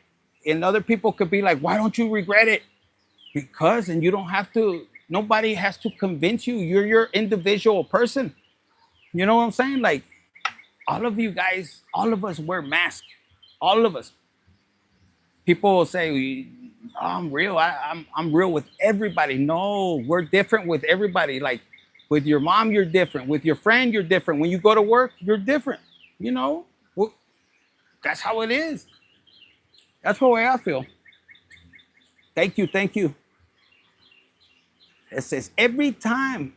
And other people could be like, why don't you regret it? Because, and you don't have to, nobody has to convince you. You're your individual person. You know what I'm saying? Like, all of you guys, all of us wear masks. All of us. People will say, oh, I'm real. I'm real with everybody. No, we're different with everybody. Like, with your mom, you're different. With your friend, you're different. When you go to work, you're different. Well, that's how it is. That's the way I feel. Thank you, thank you. It says, every time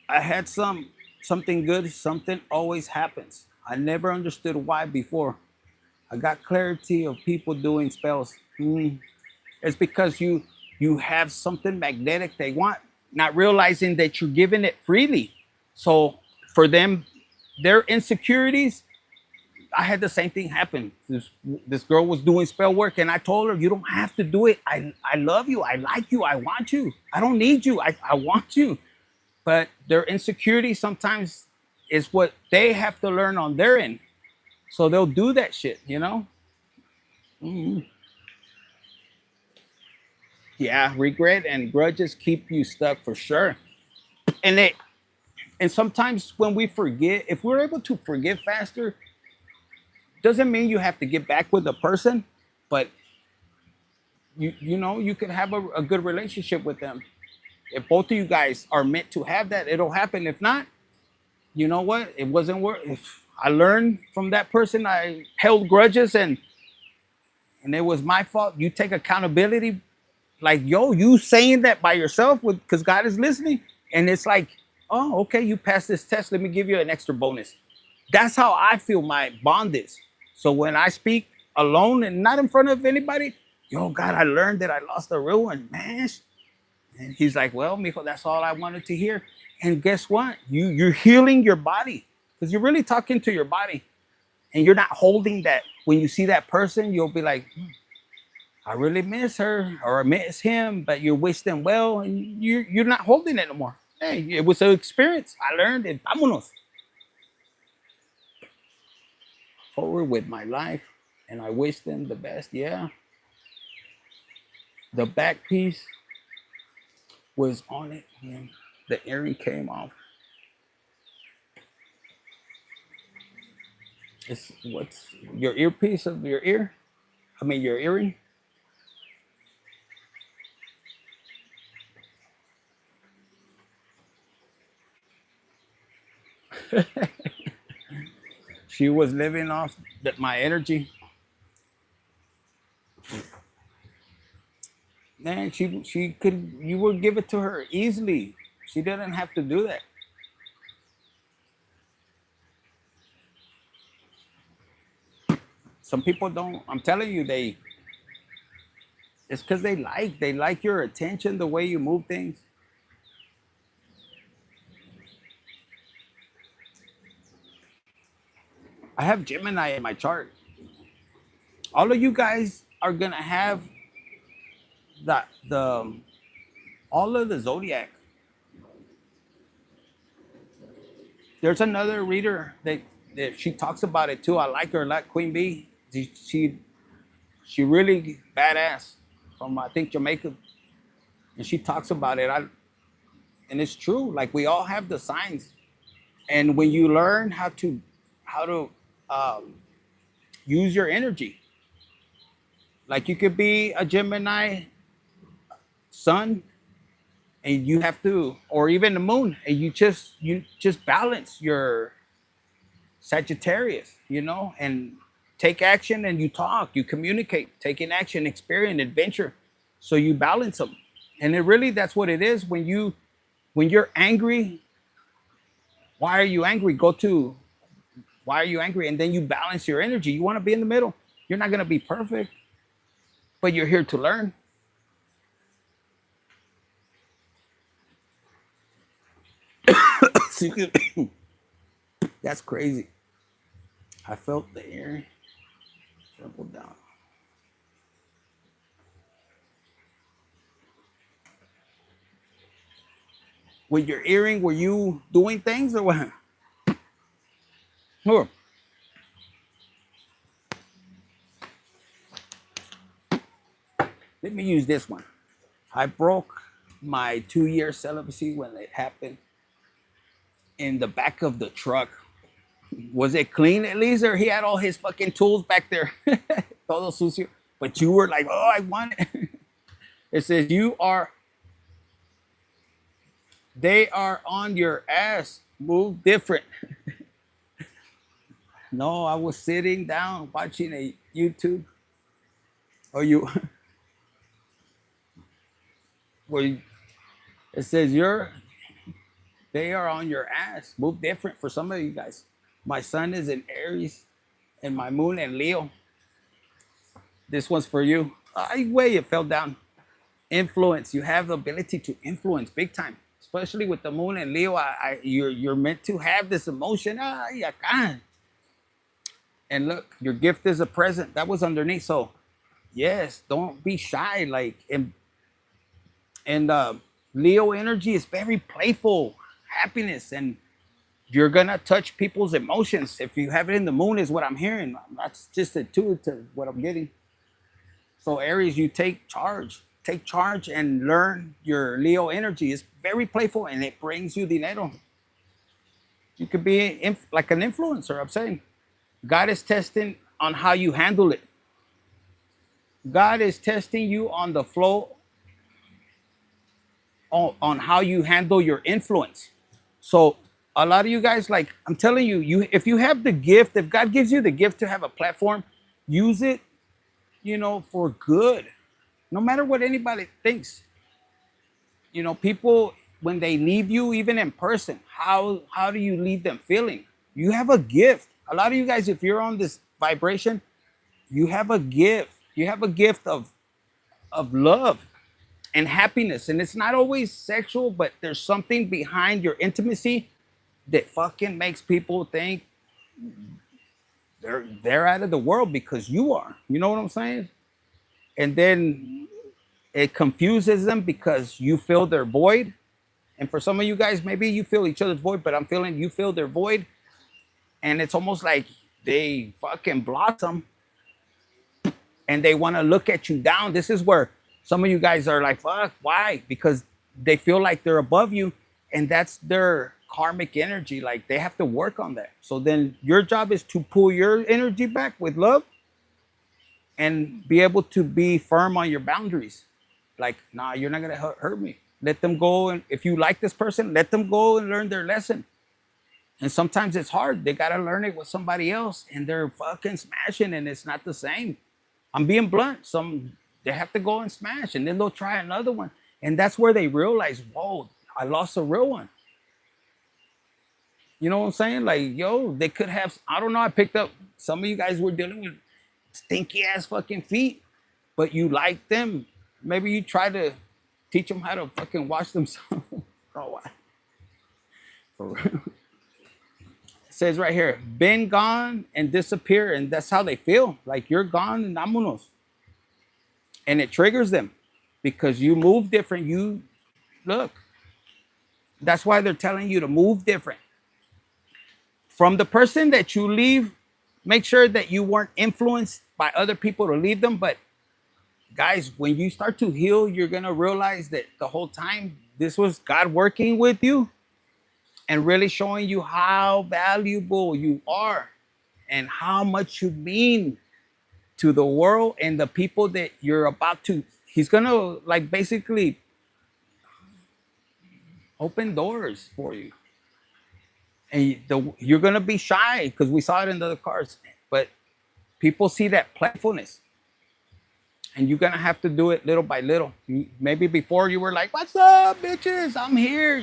I had something good, something always happens. I never understood why before. I got clarity of people doing spells. It's because you have something magnetic they want, not realizing that you're giving it freely. So for them, their insecurities, I had the same thing happen. This girl was doing spell work, and I told her, you don't have to do it. I love you. I like you. I want you. I don't need you. I want you. But their insecurity sometimes is what they have to learn on their end. So they'll do that shit, Yeah, regret and grudges keep you stuck for sure. And sometimes when we forget, if we're able to forgive faster, doesn't mean you have to get back with the person, but you can have a good relationship with them. If both of you guys are meant to have that, it'll happen. If not, you know what? It wasn't worth. If I learned from that person, I held grudges, and it was my fault. You take accountability. Like, yo, you saying that by yourself because God is listening. And it's like, oh, okay, you passed this test. Let me give you an extra bonus. That's how I feel my bond is. So when I speak alone and not in front of anybody, yo, God, I learned that I lost a real one, man. And he's like, well, mijo, that's all I wanted to hear. And guess what? You're healing your body, because you're really talking to your body, and you're not holding that. When you see that person, you'll be like, I really miss her or I miss him, but you wish them well, and you're not holding it anymore. Hey, it was an experience. I learned it. Vámonos. Forward with my life, and I wish them the best. Yeah. The back piece was on it, and the earring came off. What's your earpiece of your ear? I mean, your earring. She was living off my energy. Man, she could, you would give it to her easily. She didn't have to do that. Some people don't. I'm telling you, it's because they like your attention, the way you move things. I have Gemini in my chart. All of you guys are gonna have the all of the zodiac. There's another reader that she talks about it too. I like her a lot, Queen Bee. She really badass from, I think, Jamaica, and she talks about it. And it's true. Like, we all have the signs, and when you learn how to um, use your energy, like, you could be a Gemini sun, and you have to, or even the moon, and you just balance your Sagittarius, and take action and you talk, you communicate, taking action, experience, adventure. So you balance them. And it really, that's what it is. When you're angry, why are you angry? Go to why are you angry? And then you balance your energy. You want to be in the middle. You're not going to be perfect, but you're here to learn. That's crazy. I felt the air trickle down. With your earring, were you doing things or what? Sure. Let me use this one. I broke my 2 year celibacy when it happened in the back of the truck. Was it clean at least, or he had all his fucking tools back there? Todo sucio. But you were like, oh, I want it. It says they are on your ass. Move different. No, I was sitting down watching a YouTube. Or you, where it says they are on your ass. Move different for some of you guys. My sun is in Aries and my moon in Leo. This one's for you. Way it fell down. Influence. You have the ability to influence big time, especially with the moon and Leo. You're meant to have this emotion. Yeah, God. And look, your gift is a present. That was underneath. So, yes, don't be shy. Like, and Leo energy is very playful, happiness, and you're gonna touch people's emotions. If you have it in the moon, is what I'm hearing. That's just intuitive what I'm getting. So Aries, you take charge and learn your Leo energy. It's very playful and it brings you dinero. You could be like an influencer. I'm saying, God is testing on how you handle it. God is testing you on the flow, on how you handle your influence. So a lot of you guys, like I'm telling you, if you have the gift, if God gives you the gift to have a platform, use it, for good. No matter what anybody thinks. People when they leave you, even in person, how do you leave them feeling? You have a gift. A lot of you guys, if you're on this vibration, you have a gift. You have a gift of love and happiness. And it's not always sexual, but there's something behind your intimacy that fucking makes people think they're out of the world because you are. You know what I'm saying? And then it confuses them because you fill their void. And for some of you guys, maybe you feel each other's void, but I'm feeling you fill their void. And it's almost like they fucking blossom and they want to look at you down. This is where some of you guys are like, fuck, why? Because they feel like they're above you, and that's their karmic energy. Like they have to work on that. So then your job is to pull your energy back with love and be able to be firm on your boundaries. Like, nah, you're not going to hurt me. Let them go. And if you like this person, let them go and learn their lesson. And sometimes it's hard. They got to learn it with somebody else and they're fucking smashing and it's not the same. I'm being blunt. They have to go and smash and then they'll try another one. And that's where they realize, whoa, I lost a real one. You know what I'm saying? Like, yo, they could have, I don't know. I picked up some of you guys were dealing with stinky ass fucking feet, but you like them. Maybe you try to teach them how to fucking wash themselves. Oh, why? For real. It says right here, been gone and disappear. And that's how they feel. Like you're gone and vámonos. And it triggers them because you move different. You look. That's why they're telling you to move different. From the person that you leave, make sure that you weren't influenced by other people to leave them. But guys, when you start to heal, you're going to realize that the whole time this was God working with you and really showing you how valuable you are and how much you mean to the world and the people that you're about to. He's going to like basically open doors for you. And you're going to be shy because we saw it in the other cards. But people see that playfulness, and you're gonna have to do it little by little. Maybe before you were like, "What's up, bitches? I'm here."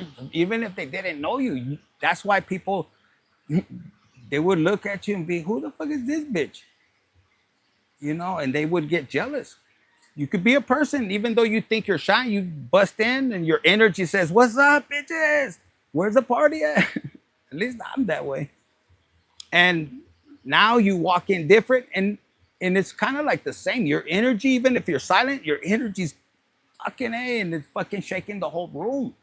Even if they didn't know you, that's why people, they would look at you and be, "Who the fuck is this bitch?" You know, and they would get jealous. You could be a person, even though you think you're shy, you bust in and your energy says, "What's up, bitches? Where's the party at?" At least I'm that way. And now you walk in different, and it's kind of like the same. Your energy, even if you're silent, your energy's fucking A, and it's fucking shaking the whole room,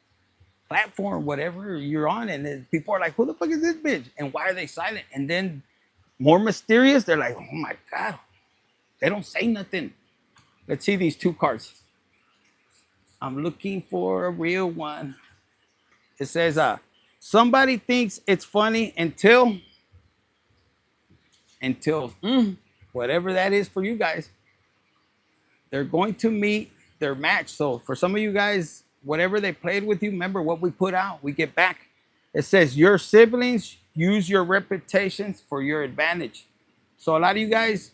platform, whatever you're on. And then people are like, "Who the fuck is this bitch? And why are they silent?" And then more mysterious, they're like, "Oh my God." They don't say nothing. Let's see these two cards. I'm looking for a real one. It says, somebody thinks it's funny until whatever that is for you guys. They're going to meet their match. So for some of you guys, whatever they played with you, remember what we put out, we get back. It says your siblings use your reputations for your advantage. So a lot of you guys,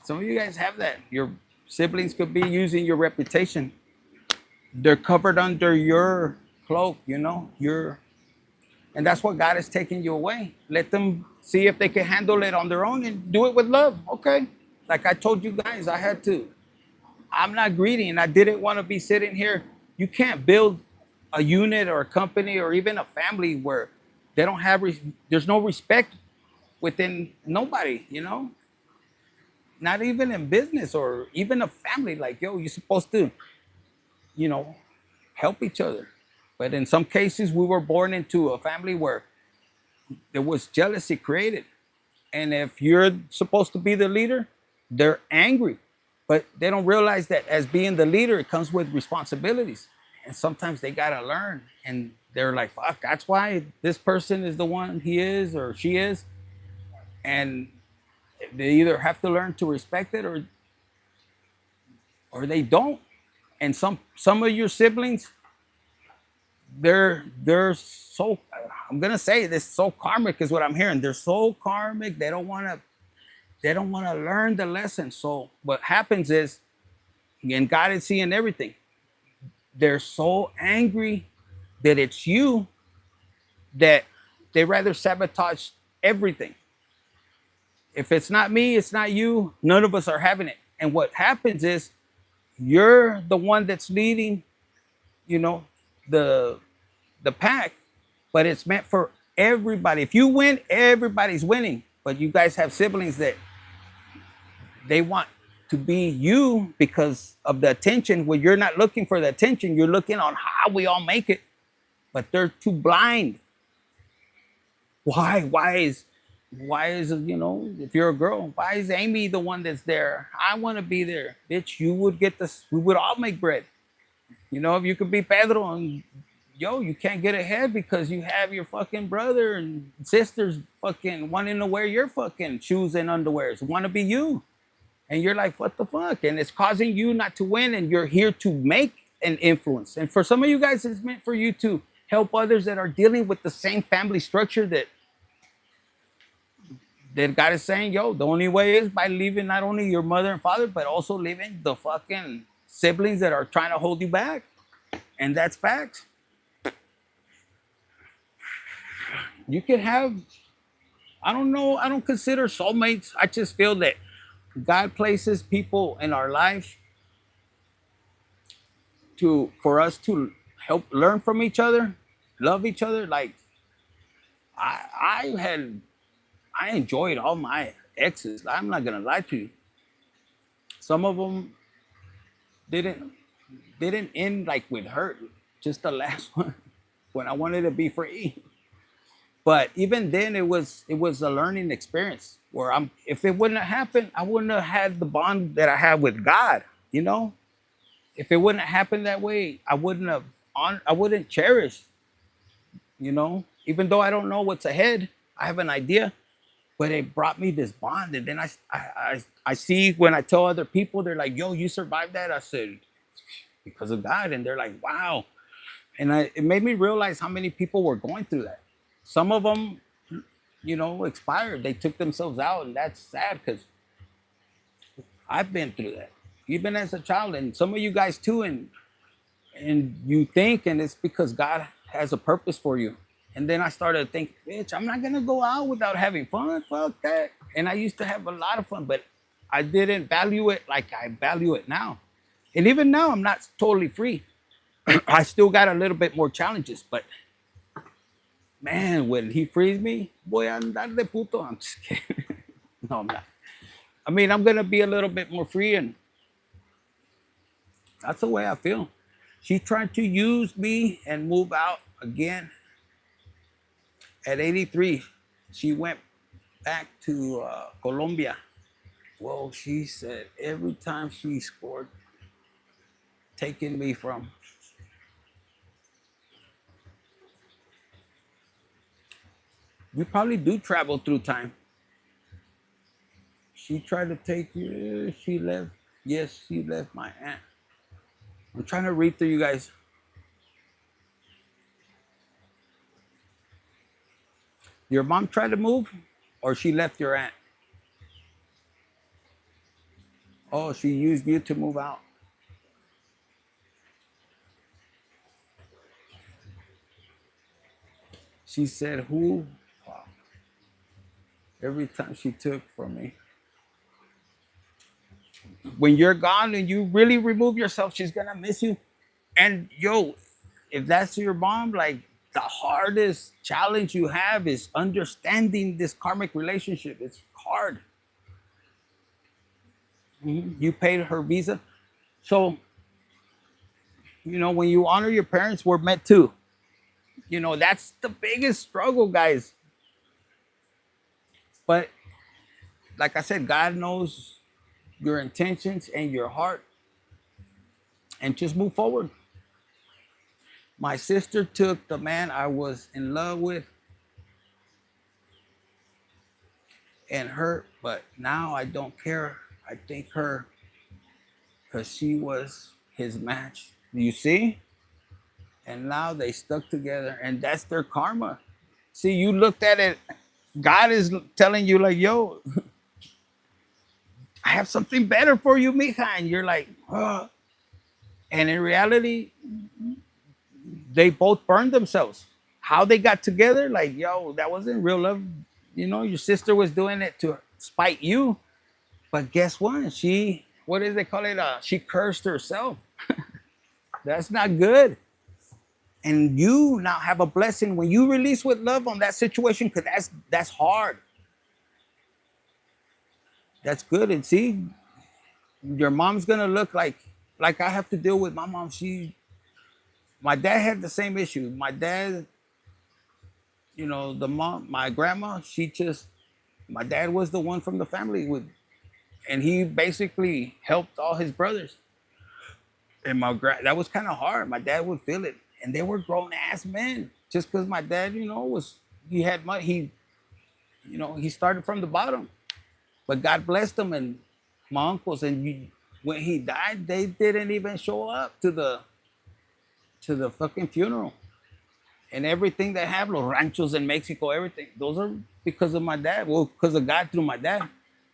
some of you guys have that. Your siblings could be using your reputation. They're covered under your cloak, you know, and that's what God is taking you away. Let them see if they can handle it on their own and do it with love. Okay. Like I told you guys, I'm not greedy, and I didn't want to be sitting here. You can't build a unit or a company or even a family where they don't have, there's no respect within nobody, you know, not even in business or even a family. Like, yo, you're supposed to, you know, help each other. But in some cases, we were born into a family where there was jealousy created. And if you're supposed to be the leader, they're angry. But they don't realize that as being the leader, it comes with responsibilities. And sometimes they got to learn. And they're like, fuck, that's why this person is the one he is or she is. And they either have to learn to respect it or they don't. And some of your siblings, they're so, I'm gonna say this, so karmic is what I'm hearing. They're so karmic. They don't want to learn the lesson. So what happens is, and God is seeing everything. They're so angry that it's you that they rather sabotage everything. If it's not me, it's not you. None of us are having it. And what happens is you're the one that's leading, you know, the pack, but it's meant for everybody. If you win, everybody's winning. But you guys have siblings that they want to be you because of the attention. Well, you're not looking for the attention. You're looking on how we all make it, but they're too blind. Why is, you know, if you're a girl, why is Amy the one that's there? I want to be there. Bitch, you would get this. We would all make bread. You know, if you could be Pedro and yo, you can't get ahead because you have your fucking brother and sisters fucking wanting to wear your fucking shoes and underwears, want to be you. And you're like, what the fuck? And it's causing you not to win, and you're here to make an influence. And for some of you guys, it's meant for you to help others that are dealing with the same family structure that God is saying, yo, the only way is by leaving not only your mother and father, but also leaving the fucking siblings that are trying to hold you back. And that's facts. You can have, I don't know, I don't consider soulmates. I just feel that God places people in our life for us to help learn from each other, love each other. Like I enjoyed all my exes. I'm not gonna lie to you. Some of them didn't end like with hurt. Just the last one when I wanted to be free. But even then, it was a learning experience where if it wouldn't have happened, I wouldn't have had the bond that I have with God. You know, if it wouldn't have happened that way, I wouldn't cherish. You know, even though I don't know what's ahead, I have an idea, but it brought me this bond. And then I see when I tell other people, they're like, "Yo, you survived that." I said, "Because of God," and they're like, "Wow." And it made me realize how many people were going through that. Some of them expired. They took themselves out, and that's sad because I've been through that, even as a child, and some of you guys too. And you think, and it's because God has a purpose for you. And then I started to think, bitch, I'm not gonna go out without having fun. Fuck that. And I used to have a lot of fun, but I didn't value it like I value it now. And even now, I'm not totally free. I still got a little bit more challenges, but man, when he frees me, voy a andar de puto. I'm just kidding. No, I'm not. I mean, I'm gonna be a little bit more free, and that's the way I feel. She's trying to use me and move out again. At 83, she went back to Colombia. Well, she said every time she scored, taking me from. We probably do travel through time. She tried to take you. She left. Yes, she left my aunt. I'm trying to read through you guys. Your mom tried to move, or she left your aunt? Oh, she used you to move out. She said, who? Wow. Every time she took from me. When you're gone and you really remove yourself, she's gonna miss you. And yo, if that's your mom, like the hardest challenge you have is understanding this karmic relationship. It's hard. You paid her visa. So, when you honor your parents, we're meant to. That's the biggest struggle, guys. But like I said, God knows your intentions and your heart. And just move forward. My sister took the man I was in love with and hurt, but now I don't care. I thank her because she was his match. You see? And now they stuck together, and that's their karma. See, you looked at it. God is telling you, like, yo, I have something better for you, mija. And you're like, oh. And in reality, they both burned themselves. How they got together, like, yo, that wasn't real love. Your sister was doing it to spite you. But guess what? What do they call it? She cursed herself. That's not good. And you now have a blessing when you release with love on that situation, because that's hard. That's good. And see, your mom's gonna look like I have to deal with my mom. My dad had the same issue. My dad, my grandma, my dad was the one from the family and he basically helped all his brothers. And that was kind of hard. My dad would feel it, and they were grown ass men. Just because my dad, he had money. He started from the bottom, but God blessed him. And my uncles, and when he died, they didn't even show up to the fucking funeral. And everything they have, los ranchos in Mexico, everything, those are because of my dad. Well, because of God through my dad.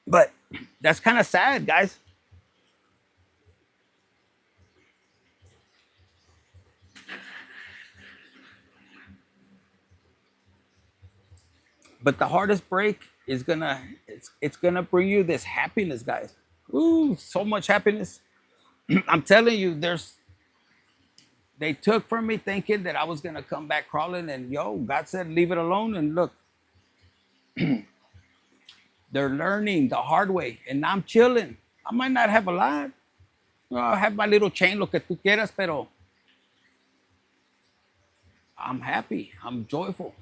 But that's kind of sad, guys. But the hardest break is it's gonna bring you this happiness, guys. Ooh, so much happiness. I'm telling you, they took from me thinking that I was gonna come back crawling, and God said, leave it alone. And look, they're learning the hard way, and I'm chilling. I might not have a lot. I have my little chain, lo que tú quieras, pero I'm happy. I'm joyful.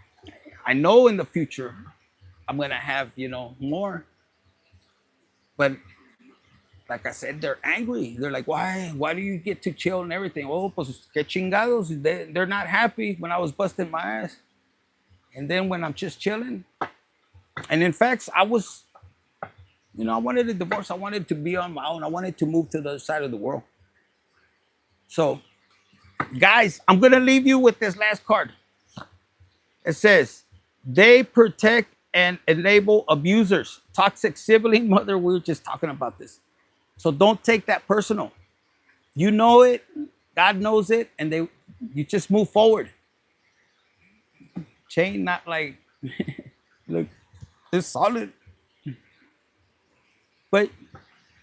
I know in the future I'm gonna have, more. But like I said, they're angry. They're like, why do you get to chill and everything? Oh, pues que chingados. They're not happy when I was busting my ass. And then when I'm just chilling. And in fact, I wanted a divorce. I wanted to be on my own. I wanted to move to the other side of the world. So, guys, I'm going to leave you with this last card. It says, they protect and enable abusers, toxic sibling, mother. We were just talking about this. So don't take that personal. You know it, God knows it, and you just move forward. Chain not like look, it's solid. But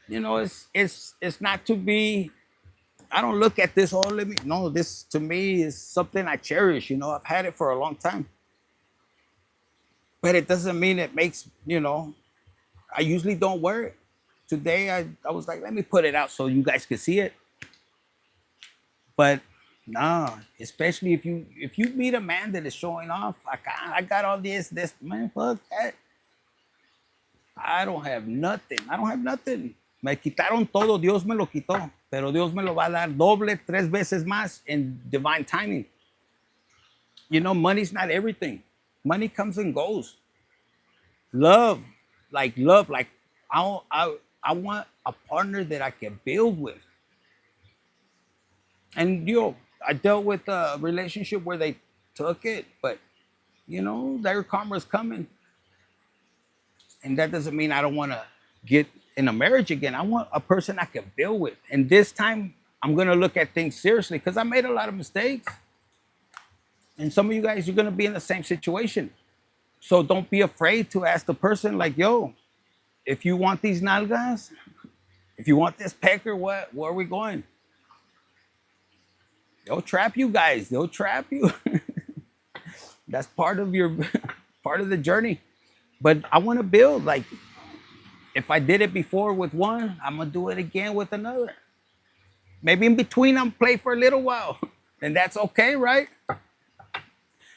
you know, it's not to be. I don't look at this. Oh, let me. No, this to me is something I cherish. You know, I've had it for a long time, but it doesn't mean it makes. You know, I usually don't wear it. Today, I was like, let me put it out so you guys could see it. But nah, especially if you meet a man that is showing off, I got all this man, fuck that. I don't have nothing. I don't have nothing. Me quitaron todo, Dios me lo quitó, pero Dios me lo va a dar doble, tres veces más in divine timing. You know, money's not everything. Money comes and goes. Love, love, like I want a partner that I can build with. And I dealt with a relationship where they took it, but you know, their karma's coming. And that doesn't mean I don't want to get in a marriage again. I want a person I can build with. And this time I'm going to look at things seriously because I made a lot of mistakes. And some of you guys, you're going to be in the same situation. So don't be afraid to ask the person like, yo, if you want these nalgas, if you want this pecker, where are we going? They'll trap you guys. They'll trap you. That's part of part of the journey. But I want to build. Like, if I did it before with one, I'm gonna do it again with another. Maybe in between, I'm play for a little while, and that's okay, right?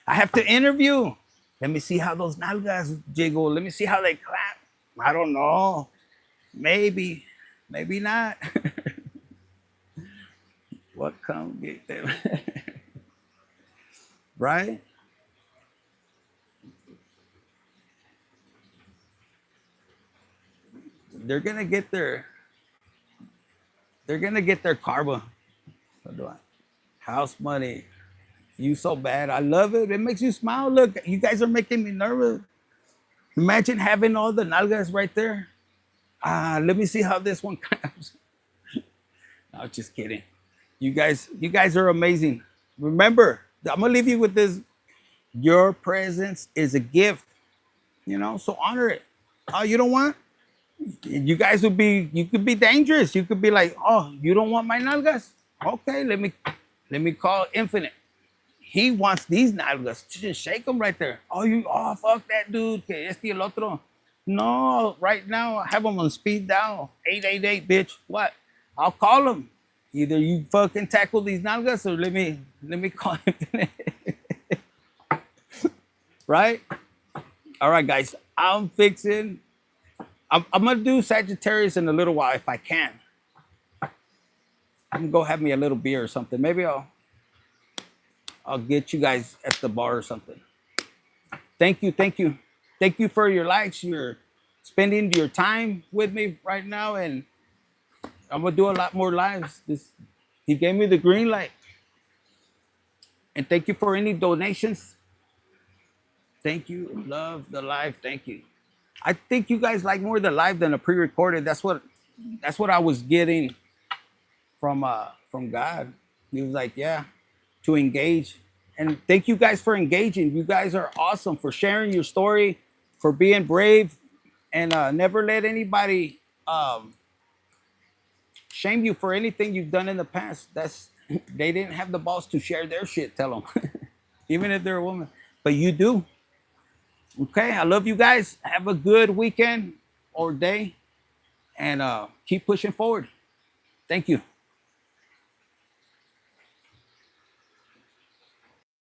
I have to interview. Let me see how those nalgas jiggle. Let me see how they clap. I don't know. Maybe not. What come get them? Right? They're gonna get their karma. What do I? House money. You so bad. I love it. It makes you smile. Look, you guys are making me nervous. Imagine having all the nalgas right there. Let me see how this one comes. No, just kidding. You guys are amazing. Remember, I'm gonna leave you with this. Your presence is a gift, you know, so honor it. Oh, you don't want? You guys you could be dangerous. You could be like, oh, you don't want my nalgas? Okay, let me call Infinite. He wants these nalgas. Just shake them right there. Oh, fuck that dude. Que este el otro. No, right now I have them on speed dial. 888, bitch. What? I'll call them. Either you fucking tackle these nalgas or let me call Infinite. Right? All right, guys. I'm gonna do Sagittarius in a little while if I can. I'm gonna go have me a little beer or something. Maybe I'll get you guys at the bar or something. Thank you for your likes. You're spending your time with me right now, and I'm gonna do a lot more lives. He gave me the green light. And thank you for any donations. Thank you. Love the live. Thank you. I think you guys like more the live than a pre-recorded. That's what I was getting from God. He was like, yeah, to engage. And thank you guys for engaging. You guys are awesome for sharing your story, for being brave, and never let anybody shame you for anything you've done in the past. They didn't have the balls to share their shit. Tell them, even if they're a woman, but you do. Okay, I love you guys. Have a good weekend or day, and keep pushing forward. Thank you.